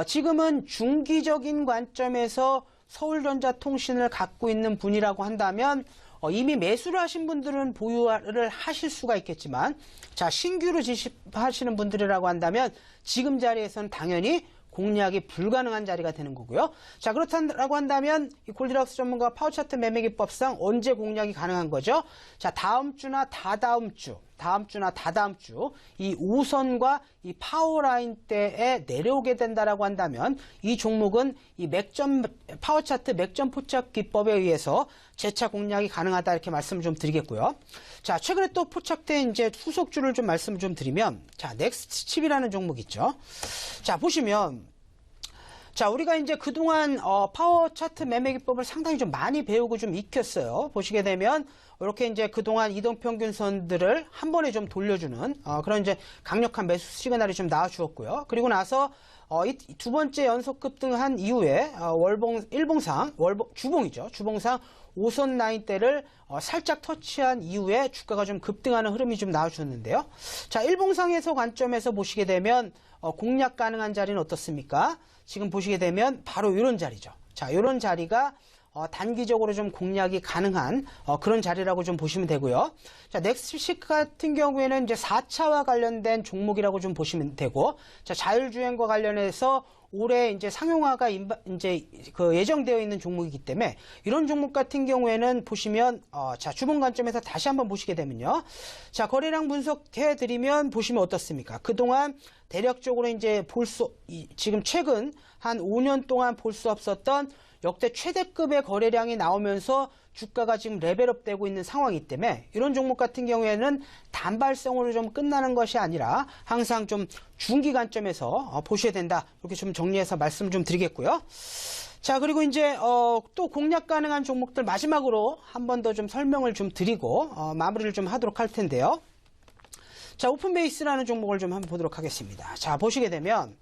지금은 중기적인 관점에서 서울전자통신을 갖고 있는 분이라고 한다면 이미 매수를 하신 분들은 보유를 하실 수가 있겠지만 자, 신규로 진입하시는 분들이라고 한다면 지금 자리에서는 당연히 공략이 불가능한 자리가 되는 거고요. 자, 그렇다고 한다면 이 골디락스 전문가 파워차트 매매 기법상 언제 공략이 가능한 거죠? 자, 다음 주나 다다음 주 이 5선과 이 파워라인대에 내려오게 된다라고 한다면 이 종목은 이 파워차트 맥점 포착 기법에 의해서 재차 공략이 가능하다 이렇게 말씀을 좀 드리겠고요. 자, 최근에 또 포착된 이제 후속주를 좀 말씀을 좀 드리면 자, 넥스트칩이라는 종목 있죠. 자, 보시면 자, 우리가 이제 그동안 파워 차트 매매 기법을 상당히 좀 많이 배우고 좀 익혔어요. 보시게 되면 이렇게 이제 그동안 이동평균선들을 한 번에 좀 돌려주는 그런 이제 강력한 매수 시그널이 좀 나와주었고요. 그리고 나서 이 두 번째 연속 급등한 이후에 주봉이죠. 주봉상 5선 라인대를 살짝 터치한 이후에 주가가 좀 급등하는 흐름이 좀 나와주었는데요. 자, 일봉상에서 관점에서 보시게 되면 공략 가능한 자리는 어떻습니까? 지금 보시게 되면 바로 이런 자리죠. 자, 이런 자리가 단기적으로 좀 공략이 가능한 그런 자리라고 좀 보시면 되고요. 자, 넥스트칩 같은 경우에는 이제 4차와 관련된 종목이라고 좀 보시면 되고, 자, 자율주행과 관련해서 올해 이제 상용화가 이제 그 예정되어 있는 종목이기 때문에 이런 종목 같은 경우에는 보시면 자, 주봉 관점에서 다시 한번 보시게 되면요. 자, 거래량 분석해 드리면 보시면 어떻습니까? 그동안 대략적으로 이제 지금 최근 한 5년 동안 볼 수 없었던 역대 최대급의 거래량이 나오면서 주가가 지금 레벨업 되고 있는 상황이기 때문에 이런 종목 같은 경우에는 단발성으로 좀 끝나는 것이 아니라 항상 좀 중기 관점에서 보셔야 된다. 이렇게 좀 정리해서 말씀 좀 드리겠고요. 자, 그리고 이제 또 공략 가능한 종목들 마지막으로 한 번 더 좀 설명을 좀 드리고 마무리를 좀 하도록 할 텐데요. 자, 오픈베이스라는 종목을 좀 한번 보도록 하겠습니다. 자, 보시게 되면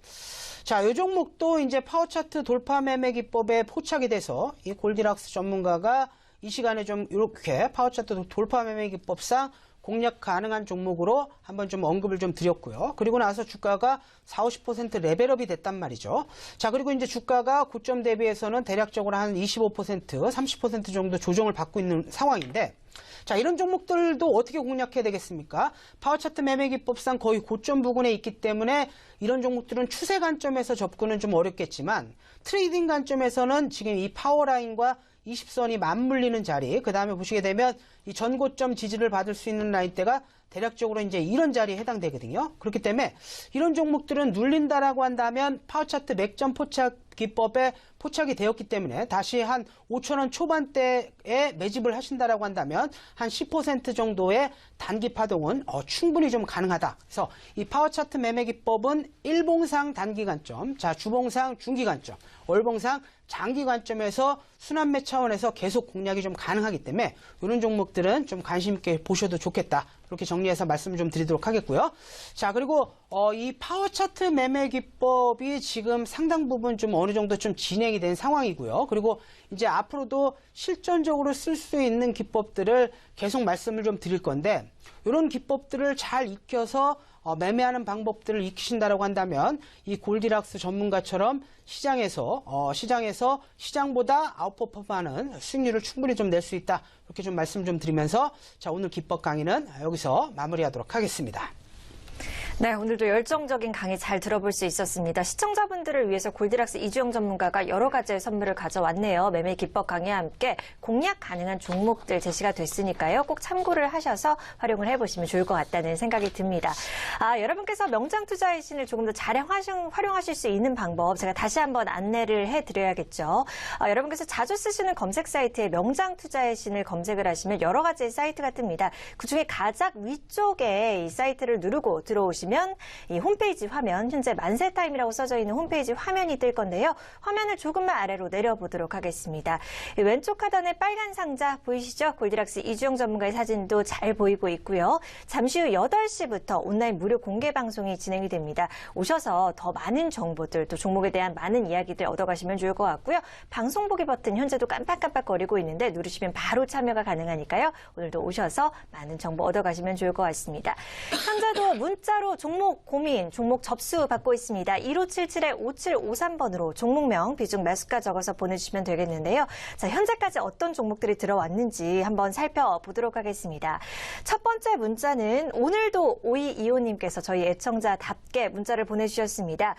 자, 이 종목도 이제 파워차트 돌파 매매 기법에 포착이 돼서 이 골디락스 전문가가 이 시간에 좀 이렇게 파워차트 돌파 매매 기법상 공략 가능한 종목으로 한번 좀 언급을 좀 드렸고요. 그리고 나서 주가가 40~50% 레벨업이 됐단 말이죠. 자, 그리고 이제 주가가 고점 대비해서는 대략적으로 한 25%, 30% 정도 조정을 받고 있는 상황인데 자, 이런 종목들도 어떻게 공략해야 되겠습니까? 파워차트 매매 기법상 거의 고점 부근에 있기 때문에 이런 종목들은 추세 관점에서 접근은 좀 어렵겠지만 트레이딩 관점에서는 지금 이 파워라인과 20선이 맞물리는 자리, 그 다음에 보시게 되면 이 전고점 지지를 받을 수 있는 라인대가 대략적으로 이제 이런 자리에 해당되거든요. 그렇기 때문에 이런 종목들은 눌린다라고 한다면 파워차트 맥점 포착 기법에 포착이 되었기 때문에 다시 한 5,000원 초반대에 매집을 하신다라고 한다면 한 10% 정도의 단기 파동은 충분히 좀 가능하다. 그래서 이 파워차트 매매 기법은 일봉상 단기 관점, 자, 주봉상 중기 관점, 월봉상 장기 관점에서 순환매 차원에서 계속 공략이 좀 가능하기 때문에 이런 종목들은 좀 관심 있게 보셔도 좋겠다. 이렇게 정리해서 말씀을 좀 드리도록 하겠고요. 자, 그리고 이 파워차트 매매 기법이 지금 상당 부분 좀 어느 정도 좀 진행이 된 상황이고요. 그리고 이제 앞으로도 실전적으로 쓸 수 있는 기법들을 계속 말씀을 좀 드릴 건데 이런 기법들을 잘 익혀서 매매하는 방법들을 익히신다라고 한다면 이 골디락스 전문가처럼 시장에서 시장보다 아웃퍼폼하는 수익률을 충분히 좀 낼 수 있다. 이렇게 좀 말씀 좀 드리면서 자, 오늘 기법 강의는 여기서 마무리하도록 하겠습니다. 네, 오늘도 열정적인 강의 잘 들어볼 수 있었습니다. 시청자분들을 위해서 골디락스 이주영 전문가가 여러 가지의 선물을 가져왔네요. 매매 기법 강의와 함께 공략 가능한 종목들 제시가 됐으니까요. 꼭 참고를 하셔서 활용을 해보시면 좋을 것 같다는 생각이 듭니다. 여러분께서 명장 투자의 신을 조금 더 잘 활용하실 수 있는 방법 제가 다시 한번 안내를 해드려야겠죠. 여러분께서 자주 쓰시는 검색 사이트에 명장 투자의 신을 검색을 하시면 여러 가지의 사이트가 뜹니다. 그중에 가장 위쪽에 이 사이트를 누르고 들어오시면 이 홈페이지 화면, 현재 만세타임이라고 써져 있는 홈페이지 화면이 뜰 건데요. 화면을 조금만 아래로 내려보도록 하겠습니다. 왼쪽 하단에 빨간 상자 보이시죠? 골디락스 이주영 전문가의 사진도 잘 보이고 있고요. 잠시 후 8시부터 온라인 무료 공개 방송이 진행이 됩니다. 오셔서 더 많은 정보들, 또 종목에 대한 많은 이야기들 얻어가시면 좋을 것 같고요. 방송 보기 버튼 현재도 깜빡깜빡거리고 있는데 누르시면 바로 참여가 가능하니까요. 오늘도 오셔서 많은 정보 얻어가시면 좋을 것 같습니다. 현재도 문자로 종목 고민, 종목 접수 받고 있습니다. 1577-5753번으로 종목명, 비중 매수가 적어서 보내주시면 되겠는데요. 자, 현재까지 어떤 종목들이 들어왔는지 한번 살펴보도록 하겠습니다. 첫 번째 문자는 오늘도 5225님께서 저희 애청자답게 문자를 보내주셨습니다.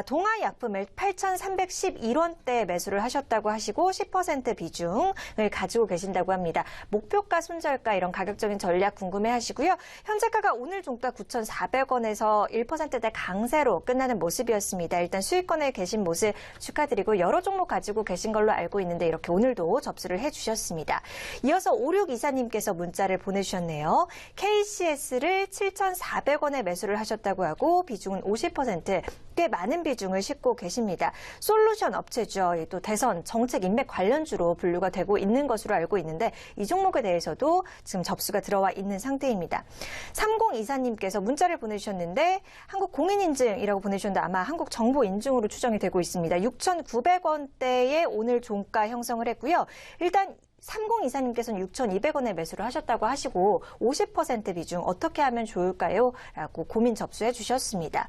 동아약품을 8,311원대 매수를 하셨다고 하시고 10% 비중을 가지고 계신다고 합니다. 목표가, 손절가 이런 가격적인 전략 궁금해하시고요. 현재가가 오늘 종가 9,400원에서 1%대 강세로 끝나는 모습이었습니다. 일단 수익권에 계신 모습 축하드리고 여러 종목 가지고 계신 걸로 알고 있는데 이렇게 오늘도 접수를 해주셨습니다. 이어서 5624님께서 문자를 보내주셨네요. KCS를 7,400원에 매수를 하셨다고 하고 비중은 50%, 꽤 많은 비중을 싣고 계십니다. 솔루션 업체죠. 또 대선 정책 인맥 관련주로 분류가 되고 있는 것으로 알고 있는데 이 종목에 대해서도 지금 접수가 들어와 있는 상태입니다. 3024님께서 문자를 보내주셨는데 한국 공인인증이라고 보내주셨는데 아마 한국 정보 인증으로 추정이 되고 있습니다. 6,900원대에 오늘 종가 형성을 했고요. 일단 3024님께서는 6,200원에 매수를 하셨다고 하시고 50% 비중 어떻게 하면 좋을까요? 라고 고민 접수해 주셨습니다.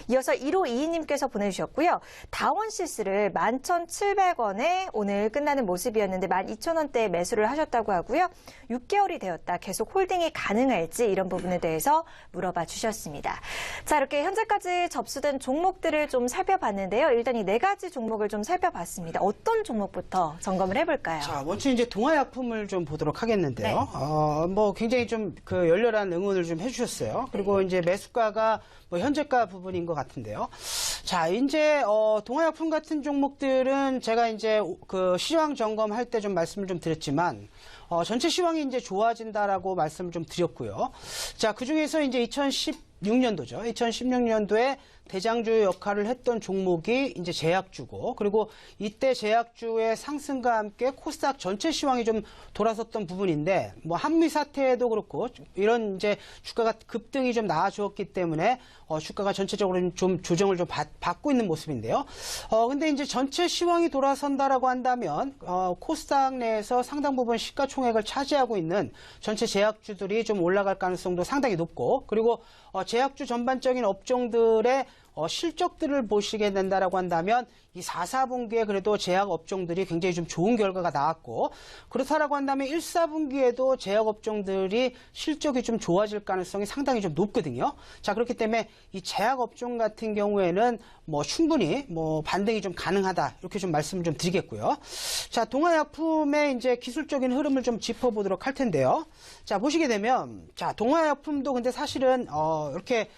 이어서 1522님께서 보내주셨고요. 다원시스를 11,700원에 오늘 끝나는 모습이었는데 12,000원대에 매수를 하셨다고 하고요. 6개월이 되었다. 계속 홀딩이 가능할지 이런 부분에 대해서 물어봐 주셨습니다. 자, 이렇게 현재까지 접수된 종목들을 좀 살펴봤는데요. 일단 이 4가지 종목을 좀 살펴봤습니다. 어떤 종목부터 점검을 해볼까요? 자, 먼저 이제 동아약품을 좀 보도록 하겠는데요. 뭐 굉장히 좀 그 열렬한 응원을 좀 해주셨어요. 그리고 이제 매수가가 뭐 현재가 부분인 것 같은데요. 자, 이제 동아약품 같은 종목들은 제가 이제 그 시황 점검할 때 좀 말씀을 좀 드렸지만 전체 시황이 이제 좋아진다라고 말씀을 좀 드렸고요. 자, 그 중에서 이제 2016년도죠. 2016년도에 대장주 역할을 했던 종목이 이제 제약주고, 그리고 이때 제약주의 상승과 함께 코스닥 전체 시황이 좀 돌아섰던 부분인데, 뭐 한미 사태도 그렇고 이런 이제 주가가 급등이 좀 나아졌기 때문에 주가가 전체적으로 좀 조정을 좀 받고 있는 모습인데요. 근데 이제 전체 시황이 돌아선다라고 한다면 코스닥 내에서 상당 부분 시가총액을 차지하고 있는 전체 제약주들이 좀 올라갈 가능성도 상당히 높고, 그리고 제약주 전반적인 업종들의 실적들을 보시게 된다라고 한다면 이 4, 4분기에 그래도 제약 업종들이 굉장히 좀 좋은 결과가 나왔고, 그렇다라고 한다면 1, 4분기에도 제약 업종들이 실적이 좀 좋아질 가능성이 상당히 좀 높거든요. 자, 그렇기 때문에 이 제약 업종 같은 경우에는 뭐 충분히 뭐 반등이 좀 가능하다, 이렇게 좀 말씀을 좀 드리겠고요. 자, 동아약품의 이제 기술적인 흐름을 좀 짚어보도록 할 텐데요. 자, 보시게 되면, 자, 동아약품도 근데 사실은 이렇게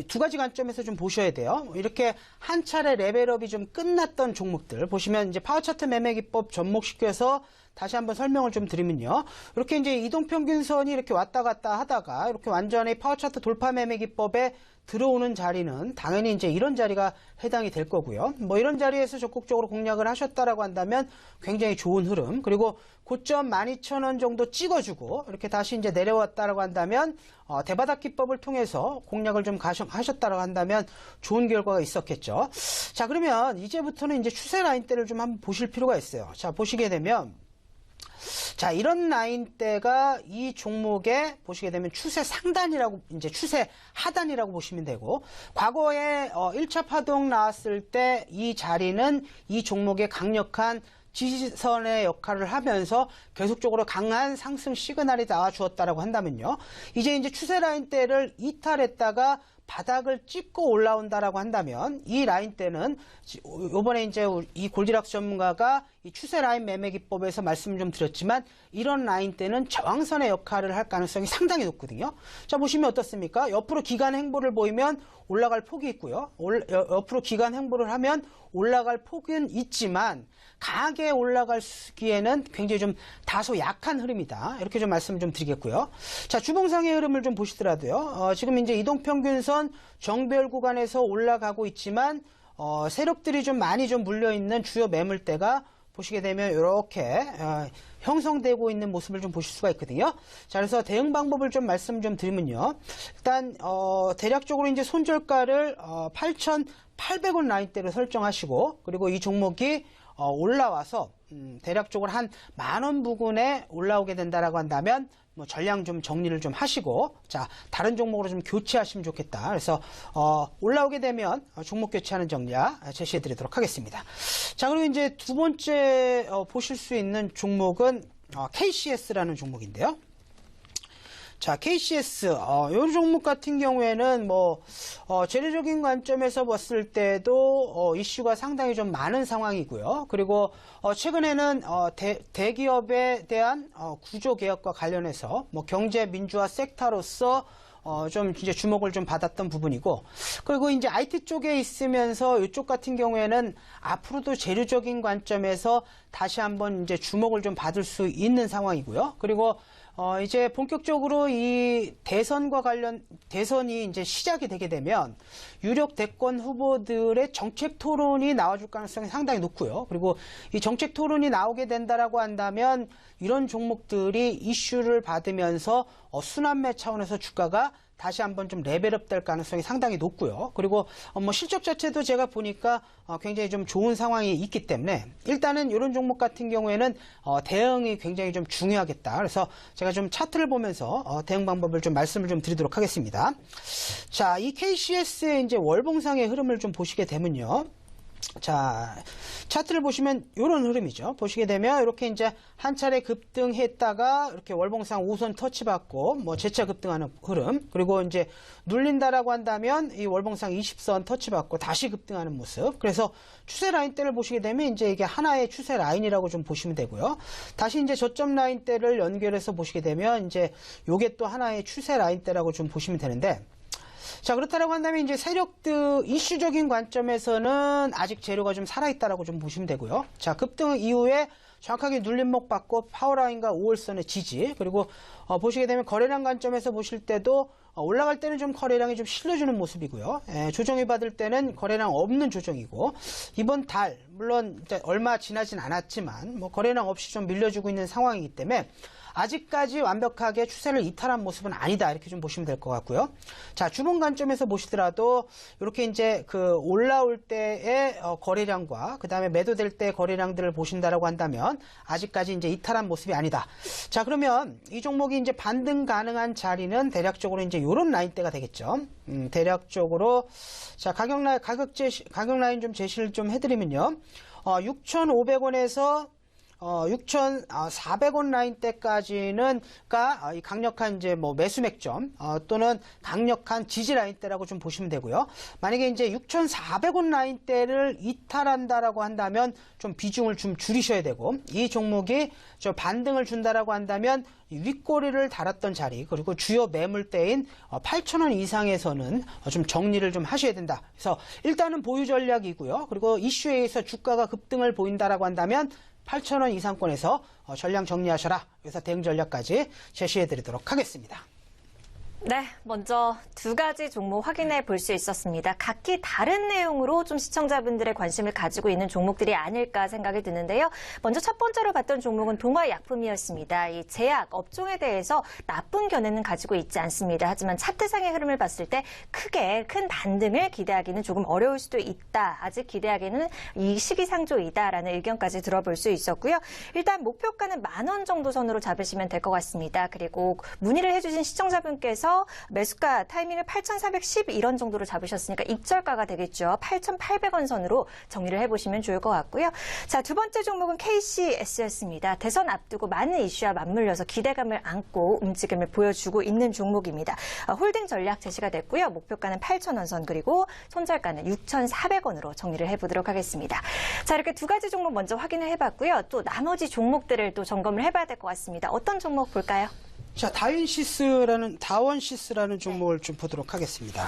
두 가지 관점에서 좀 보셔야 돼요. 이렇게 한 차례 레벨업이 좀 끝났던 종목들 보시면 이제 파워차트 매매 기법 접목시켜서 다시 한번 설명을 좀 드리면요. 이렇게 이제 이동평균선이 이렇게 왔다 갔다 하다가 이렇게 완전히 파워차트 돌파 매매 기법에 들어오는 자리는 당연히 이제 이런 자리가 해당이 될 거고요. 뭐 이런 자리에서 적극적으로 공략을 하셨다라고 한다면 굉장히 좋은 흐름, 그리고 고점 12,000원 정도 찍어주고 이렇게 다시 이제 내려왔다라고 한다면 대바닥 기법을 통해서 공략을 좀 하셨다라고 한다면 좋은 결과가 있었겠죠. 자, 그러면 이제부터는 이제 추세 라인대를 좀 한번 보실 필요가 있어요. 자, 보시게 되면, 자, 이런 라인대가 이 종목에 보시게 되면 추세 상단이라고, 이제 추세 하단이라고 보시면 되고, 과거에 1차 파동 나왔을 때 이 자리는 이 종목의 강력한 지지선의 역할을 하면서 계속적으로 강한 상승 시그널이 나와주었다라고 한다면요. 이제 추세 라인대를 이탈했다가 바닥을 찍고 올라온다라고 한다면 이 라인대는 이번에 이제 이 골디락스 전문가가 이 추세 라인 매매 기법에서 말씀 좀 드렸지만 이런 라인대는 저항선의 역할을 할 가능성이 상당히 높거든요. 자, 보시면 어떻습니까? 옆으로 기간 행보를 보이면 올라갈 폭이 있고요. 옆으로 기간 행보를 하면 올라갈 폭은 있지만 강하게 올라가기에는 굉장히 좀 다소 약한 흐름이다. 이렇게 좀 말씀 좀 드리겠고요. 자, 주봉상의 흐름을 좀 보시더라도요. 지금 이제 이동평균선 정배열 구간에서 올라가고 있지만 세력들이 좀 많이 좀 물려있는 주요 매물대가 보시게 되면 이렇게 형성되고 있는 모습을 좀 보실 수가 있거든요. 자, 그래서 대응 방법을 좀 말씀 좀 드리면요. 일단 대략적으로 이제 손절가를 8,800원 라인대로 설정하시고, 그리고 이 종목이 올라와서 대략적으로 한 10,000원 부근에 올라오게 된다라고 한다면 뭐 전량 좀 정리를 좀 하시고, 자, 다른 종목으로 좀 교체하시면 좋겠다. 그래서 올라오게 되면 종목 교체하는 전략 제시해 드리도록 하겠습니다. 자, 그리고 이제 두 번째 보실 수 있는 종목은 KCS라는 종목인데요. 자, KCS, 이 종목 같은 경우에는 재료적인 관점에서 봤을 때도, 이슈가 상당히 좀 많은 상황이고요. 그리고, 최근에는, 대기업에 대한, 구조개혁과 관련해서, 경제 민주화 섹터로서, 좀 이제 주목을 좀 받았던 부분이고, 그리고 이제 IT 쪽에 있으면서 이쪽 같은 경우에는 앞으로도 재료적인 관점에서 다시 한번 이제 주목을 좀 받을 수 있는 상황이고요. 그리고 이제 본격적으로 이 대선이 이제 시작이 되게 되면 유력 대권 후보들의 정책 토론이 나와줄 가능성이 상당히 높고요. 그리고 이 정책 토론이 나오게 된다라고 한다면 이런 종목들이 이슈를 받으면서 순환매 차원에서 주가가 다시 한번 좀 레벨업 될 가능성이 상당히 높고요. 그리고 실적 자체도 제가 보니까 굉장히 좀 좋은 상황이 있기 때문에 일단은 이런 종목 같은 경우에는 대응이 굉장히 좀 중요하겠다. 그래서 제가 좀 차트를 보면서 대응 방법을 좀 말씀을 좀 드리도록 하겠습니다. 자, 이 KCS의 이제 월봉상의 흐름을 좀 보시게 되면요. 자, 차트를 보시면 이런 흐름이죠. 보시게 되면 이렇게 이제 한 차례 급등했다가 이렇게 월봉상 5선 터치받고 재차 급등하는 흐름, 그리고 이제 눌린다라고 한다면 이 월봉상 20선 터치받고 다시 급등하는 모습. 그래서 추세 라인대를 보시게 되면 이제 이게 하나의 추세 라인이라고 좀 보시면 되고요. 다시 이제 저점 라인대를 연결해서 보시게 되면 이제 요게 또 하나의 추세 라인대라고 좀 보시면 되는데, 자, 그렇다라고 한다면 이제 세력들 이슈적인 관점에서는 아직 재료가 좀 살아있다라고 좀 보시면 되고요. 자, 급등 이후에 정확하게 눌림목 받고 파워라인과 5월선의 지지, 그리고 보시게 되면 거래량 관점에서 보실 때도 올라갈 때는 좀 거래량이 좀 실려주는 모습이고요. 조정이 받을 때는 거래량 없는 조정이고, 이번 달 물론 얼마 지나진 않았지만 거래량 없이 좀 밀려주고 있는 상황이기 때문에 아직까지 완벽하게 추세를 이탈한 모습은 아니다. 이렇게 좀 보시면 될 것 같고요. 자, 주봉 관점에서 보시더라도 이렇게 이제 그 올라올 때의 거래량과 그 다음에 매도될 때 거래량들을 보신다라고 한다면 아직까지 이제 이탈한 모습이 아니다. 자, 그러면 이 종목이 이제 반등 가능한 자리는 대략적으로 이제 요런 라인대가 되겠죠. 대략적으로 자, 가격 라인 좀 제시를 좀 해드리면요. 6,500원에서 6,400원 라인대까지는 이 강력한 이제 매수 맥점 또는 강력한 지지 라인대라고 좀 보시면 되고요. 만약에 이제 6,400원 라인대를 이탈한다라고 한다면 좀 비중을 좀 줄이셔야 되고, 이 종목이 저 반등을 준다라고 한다면 윗꼬리를 달았던 자리, 그리고 주요 매물대인 8,000원 이상에서는 좀 정리를 좀 하셔야 된다. 그래서 일단은 보유 전략이고요. 그리고 이슈에 의해서 주가가 급등을 보인다라고 한다면 8,000원 이상권에서 전량 정리하셔라. 그래서 대응 전략까지 제시해 드리도록 하겠습니다. 네, 먼저 두 가지 종목 확인해 볼 수 있었습니다. 각기 다른 내용으로 좀 시청자분들의 관심을 가지고 있는 종목들이 아닐까 생각이 드는데요. 먼저 첫 번째로 봤던 종목은 동아약품이었습니다. 이 제약 업종에 대해서 나쁜 견해는 가지고 있지 않습니다. 하지만 차트상의 흐름을 봤을 때 크게 큰 반등을 기대하기는 조금 어려울 수도 있다. 아직 기대하기는 이 시기상조이다라는 의견까지 들어볼 수 있었고요. 일단 목표가는 10,000원 정도 선으로 잡으시면 될 것 같습니다. 그리고 문의를 해주신 시청자분께서 보시면서 매수가 타이밍을 8,411원 정도로 잡으셨으니까 익절가가 되겠죠. 8,800원 선으로 정리를 해보시면 좋을 것 같고요. 자, 두 번째 종목은 KCS였습니다. 대선 앞두고 많은 이슈와 맞물려서 기대감을 안고 움직임을 보여주고 있는 종목입니다. 홀딩 전략 제시가 됐고요. 목표가는 8,000원 선 그리고 손절가는 6,400원으로 정리를 해보도록 하겠습니다. 자, 이렇게 두 가지 종목 먼저 확인을 해봤고요. 또 나머지 종목들을 또 점검을 해봐야 될 것 같습니다. 어떤 종목 볼까요? 자, 다원시스라는 종목을 좀 보도록 하겠습니다.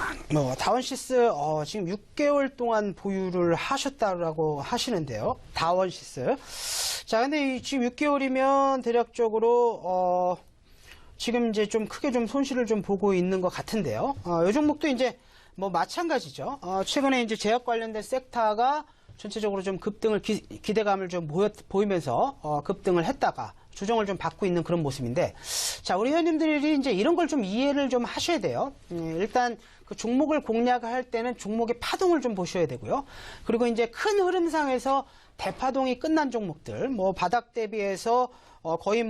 다원시스, 지금 6개월 동안 보유를 하셨다라고 하시는데요. 다원시스. 자, 근데 지금 6개월이면 대략적으로, 지금 이제 좀 크게 좀 손실을 좀 보고 있는 것 같은데요. 이 종목도 이제 뭐 마찬가지죠. 최근에 이제 제약 관련된 섹터가 전체적으로 좀 급등을, 기대감을 좀 보이면서, 급등을 했다가, 조정을 좀 받고 있는 그런 모습인데, 자, 우리 회원님들이 이제 이런 걸 좀 이해를 좀 하셔야 돼요. 일단 그 종목을 공략할 때는 종목의 파동을 좀 보셔야 되고요. 그리고 이제 큰 흐름상에서 대파동이 끝난 종목들, 뭐 바닥 대비해서 거의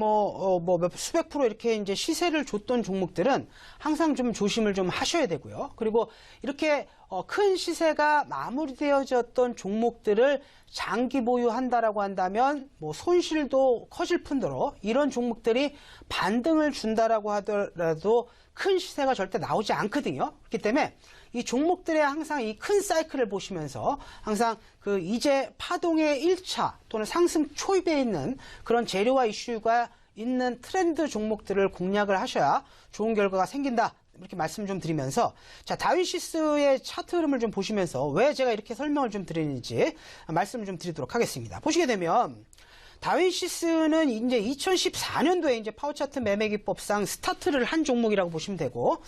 수백 프로 이렇게 이제 시세를 줬던 종목들은 항상 좀 조심을 좀 하셔야 되고요. 그리고 이렇게 큰 시세가 마무리되어졌던 종목들을 장기 보유한다라고 한다면 뭐 손실도 커질 뿐더러 이런 종목들이 반등을 준다라고 하더라도 큰 시세가 절대 나오지 않거든요. 그렇기 때문에 이 종목들의 항상 이 큰 사이클을 보시면서 항상 그 이제 파동의 1차 또는 상승 초입에 있는 그런 재료와 이슈가 있는 트렌드 종목들을 공략을 하셔야 좋은 결과가 생긴다. 이렇게 말씀 좀 드리면서, 자, 다윈시스의 차트 흐름을 좀 보시면서 왜 제가 이렇게 설명을 좀 드리는지 말씀을 좀 드리도록 하겠습니다. 보시게 되면, 다윈시스는 이제 2014년도에 이제 파워차트 매매기법상 스타트를 한 종목이라고 보시면 되고,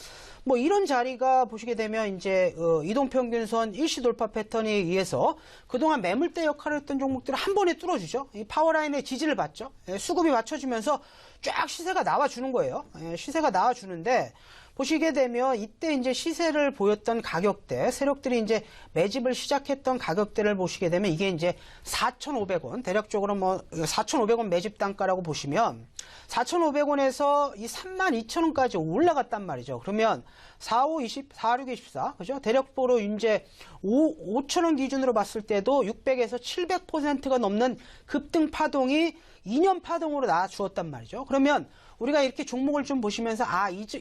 뭐 이런 자리가 보시게 되면 이제 이동평균선 일시 돌파 패턴에 의해서 그동안 매물대 역할을 했던 종목들을 한 번에 뚫어주죠. 이 파워라인의 지지를 받죠. 수급이 맞춰지면서 쫙 시세가 나와주는 거예요. 시세가 나와주는데, 보시게 되면 이때 이제 시세를 보였던 가격대, 세력들이 이제 매집을 시작했던 가격대를 보시게 되면 이게 이제 4,500원, 대략적으로 뭐 4,500원 매집 단가라고 보시면 4,500원에서 이 32,000원까지 올라갔단 말이죠. 그러면 4, 5, 20, 4, 6, 24, 그죠? 대략적으로 이제 5,000원 기준으로 봤을 때도 600에서 700%가 넘는 급등 파동이 2년 파동으로 나와주었단 말이죠. 그러면 우리가 이렇게 종목을 좀 보시면서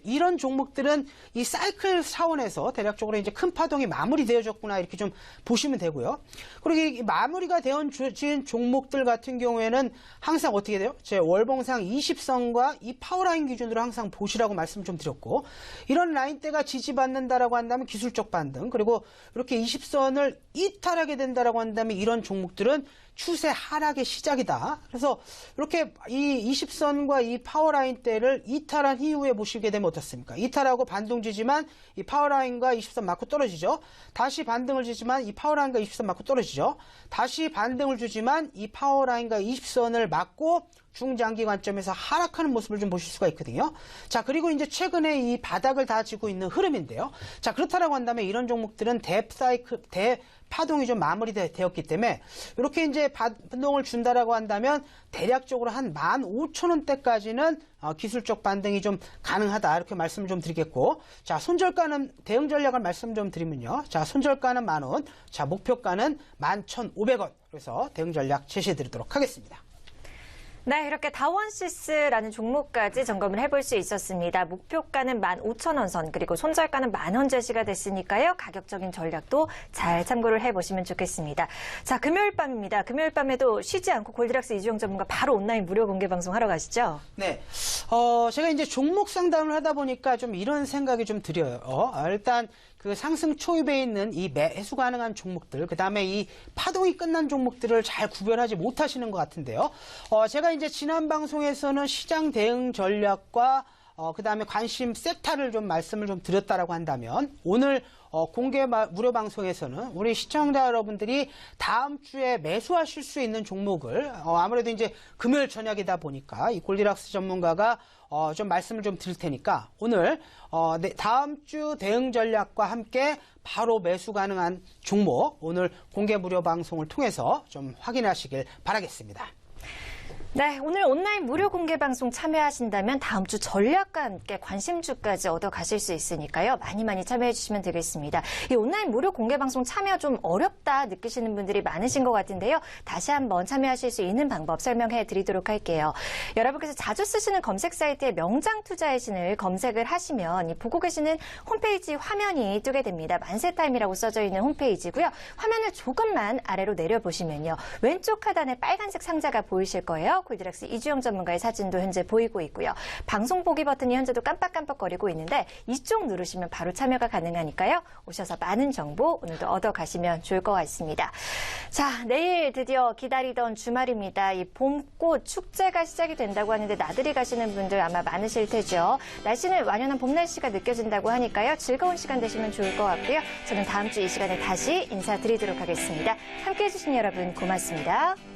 이런 종목들은 이 사이클 차원에서 대략적으로 이제 큰 파동이 마무리되어졌구나 이렇게 좀 보시면 되고요. 그리고 이 마무리가 되어진 종목들 같은 경우에는 항상 어떻게 돼요? 제 월봉상 20선과 이 파워라인 기준으로 항상 보시라고 말씀 좀 드렸고, 이런 라인대가 지지받는다라고 한다면 기술적 반등, 그리고 이렇게 20선을 이탈하게 된다라고 한다면 이런 종목들은 추세 하락의 시작이다. 그래서 이렇게 이 20선과 이 파워라인대를 이탈한 이후에 보시게 되면 어떻습니까? 이탈하고 반등 주지만 이 파워라인과 20선 맞고 떨어지죠. 다시 반등을 주지만 이 파워라인과 20선 맞고 떨어지죠. 다시 반등을 주지만 이 파워라인과 20선을 맞고 중장기 관점에서 하락하는 모습을 좀 보실 수가 있거든요. 자, 그리고 이제 최근에 이 바닥을 다지고 있는 흐름인데요. 자, 그렇다라고 한다면 이런 종목들은 파동이 좀 마무리되었기 때문에 이렇게 이제 반동을 준다라고 한다면 대략적으로 한 15,000원대까지는 기술적 반등이 좀 가능하다 이렇게 말씀을 좀 드리겠고, 자, 손절가는 대응 전략을 말씀 좀 드리면요. 자, 손절가는 10,000원, 자, 목표가는 11,500원. 그래서 대응 전략 제시해 드리도록 하겠습니다. 네, 이렇게 다원시스라는 종목까지 점검을 해볼 수 있었습니다. 목표가는 15,000원 선, 그리고 손절가는 10,000원 제시가 됐으니까요. 가격적인 전략도 잘 참고를 해보시면 좋겠습니다. 자, 금요일 밤입니다. 금요일 밤에도 쉬지 않고 골드락스 이주영 전문가 바로 온라인 무료 공개 방송 하러 가시죠? 네. 제가 이제 종목 상담을 하다 보니까 좀 이런 생각이 좀 들어요. 일단 그 상승 초입에 있는 이 매수 가능한 종목들, 그 다음에 이 파동이 끝난 종목들을 잘 구별하지 못하시는 것 같은데요. 제가 이제 지난 방송에서는 시장 대응 전략과 그 다음에 관심 섹터를 좀 말씀을 좀 드렸다라고 한다면, 오늘 공개 무료 방송에서는 우리 시청자 여러분들이 다음 주에 매수하실 수 있는 종목을 아무래도 이제 금요일 저녁이다 보니까 이 골디락스 전문가가 좀 말씀을 좀 드릴 테니까 오늘 다음 주 대응 전략과 함께 바로 매수 가능한 종목 오늘 공개 무료 방송을 통해서 좀 확인하시길 바라겠습니다. 네, 오늘 온라인 무료 공개 방송 참여하신다면 다음 주 전략과 함께 관심주까지 얻어 가실 수 있으니까요. 많이 참여해 주시면 되겠습니다. 이 온라인 무료 공개 방송 참여 좀 어렵다 느끼시는 분들이 많으신 것 같은데요. 다시 한번 참여하실 수 있는 방법 설명해 드리도록 할게요. 여러분께서 자주 쓰시는 검색 사이트에 명장 투자의 신을 검색을 하시면 이 보고 계시는 홈페이지 화면이 뜨게 됩니다. 만세타임이라고 써져 있는 홈페이지고요. 화면을 조금만 아래로 내려보시면요. 왼쪽 하단에 빨간색 상자가 보이실 거예요. 골드락스 이주영 전문가의 사진도 현재 보이고 있고요. 방송 보기 버튼이 현재도 깜빡깜빡거리고 있는데 이쪽 누르시면 바로 참여가 가능하니까요. 오셔서 많은 정보 오늘도 얻어가시면 좋을 것 같습니다. 자, 내일 드디어 기다리던 주말입니다. 이 봄꽃 축제가 시작이 된다고 하는데 나들이 가시는 분들 아마 많으실 테죠. 날씨는 완연한 봄 날씨가 느껴진다고 하니까요. 즐거운 시간 되시면 좋을 것 같고요. 저는 다음 주 이 시간에 다시 인사드리도록 하겠습니다. 함께해 주신 여러분 고맙습니다.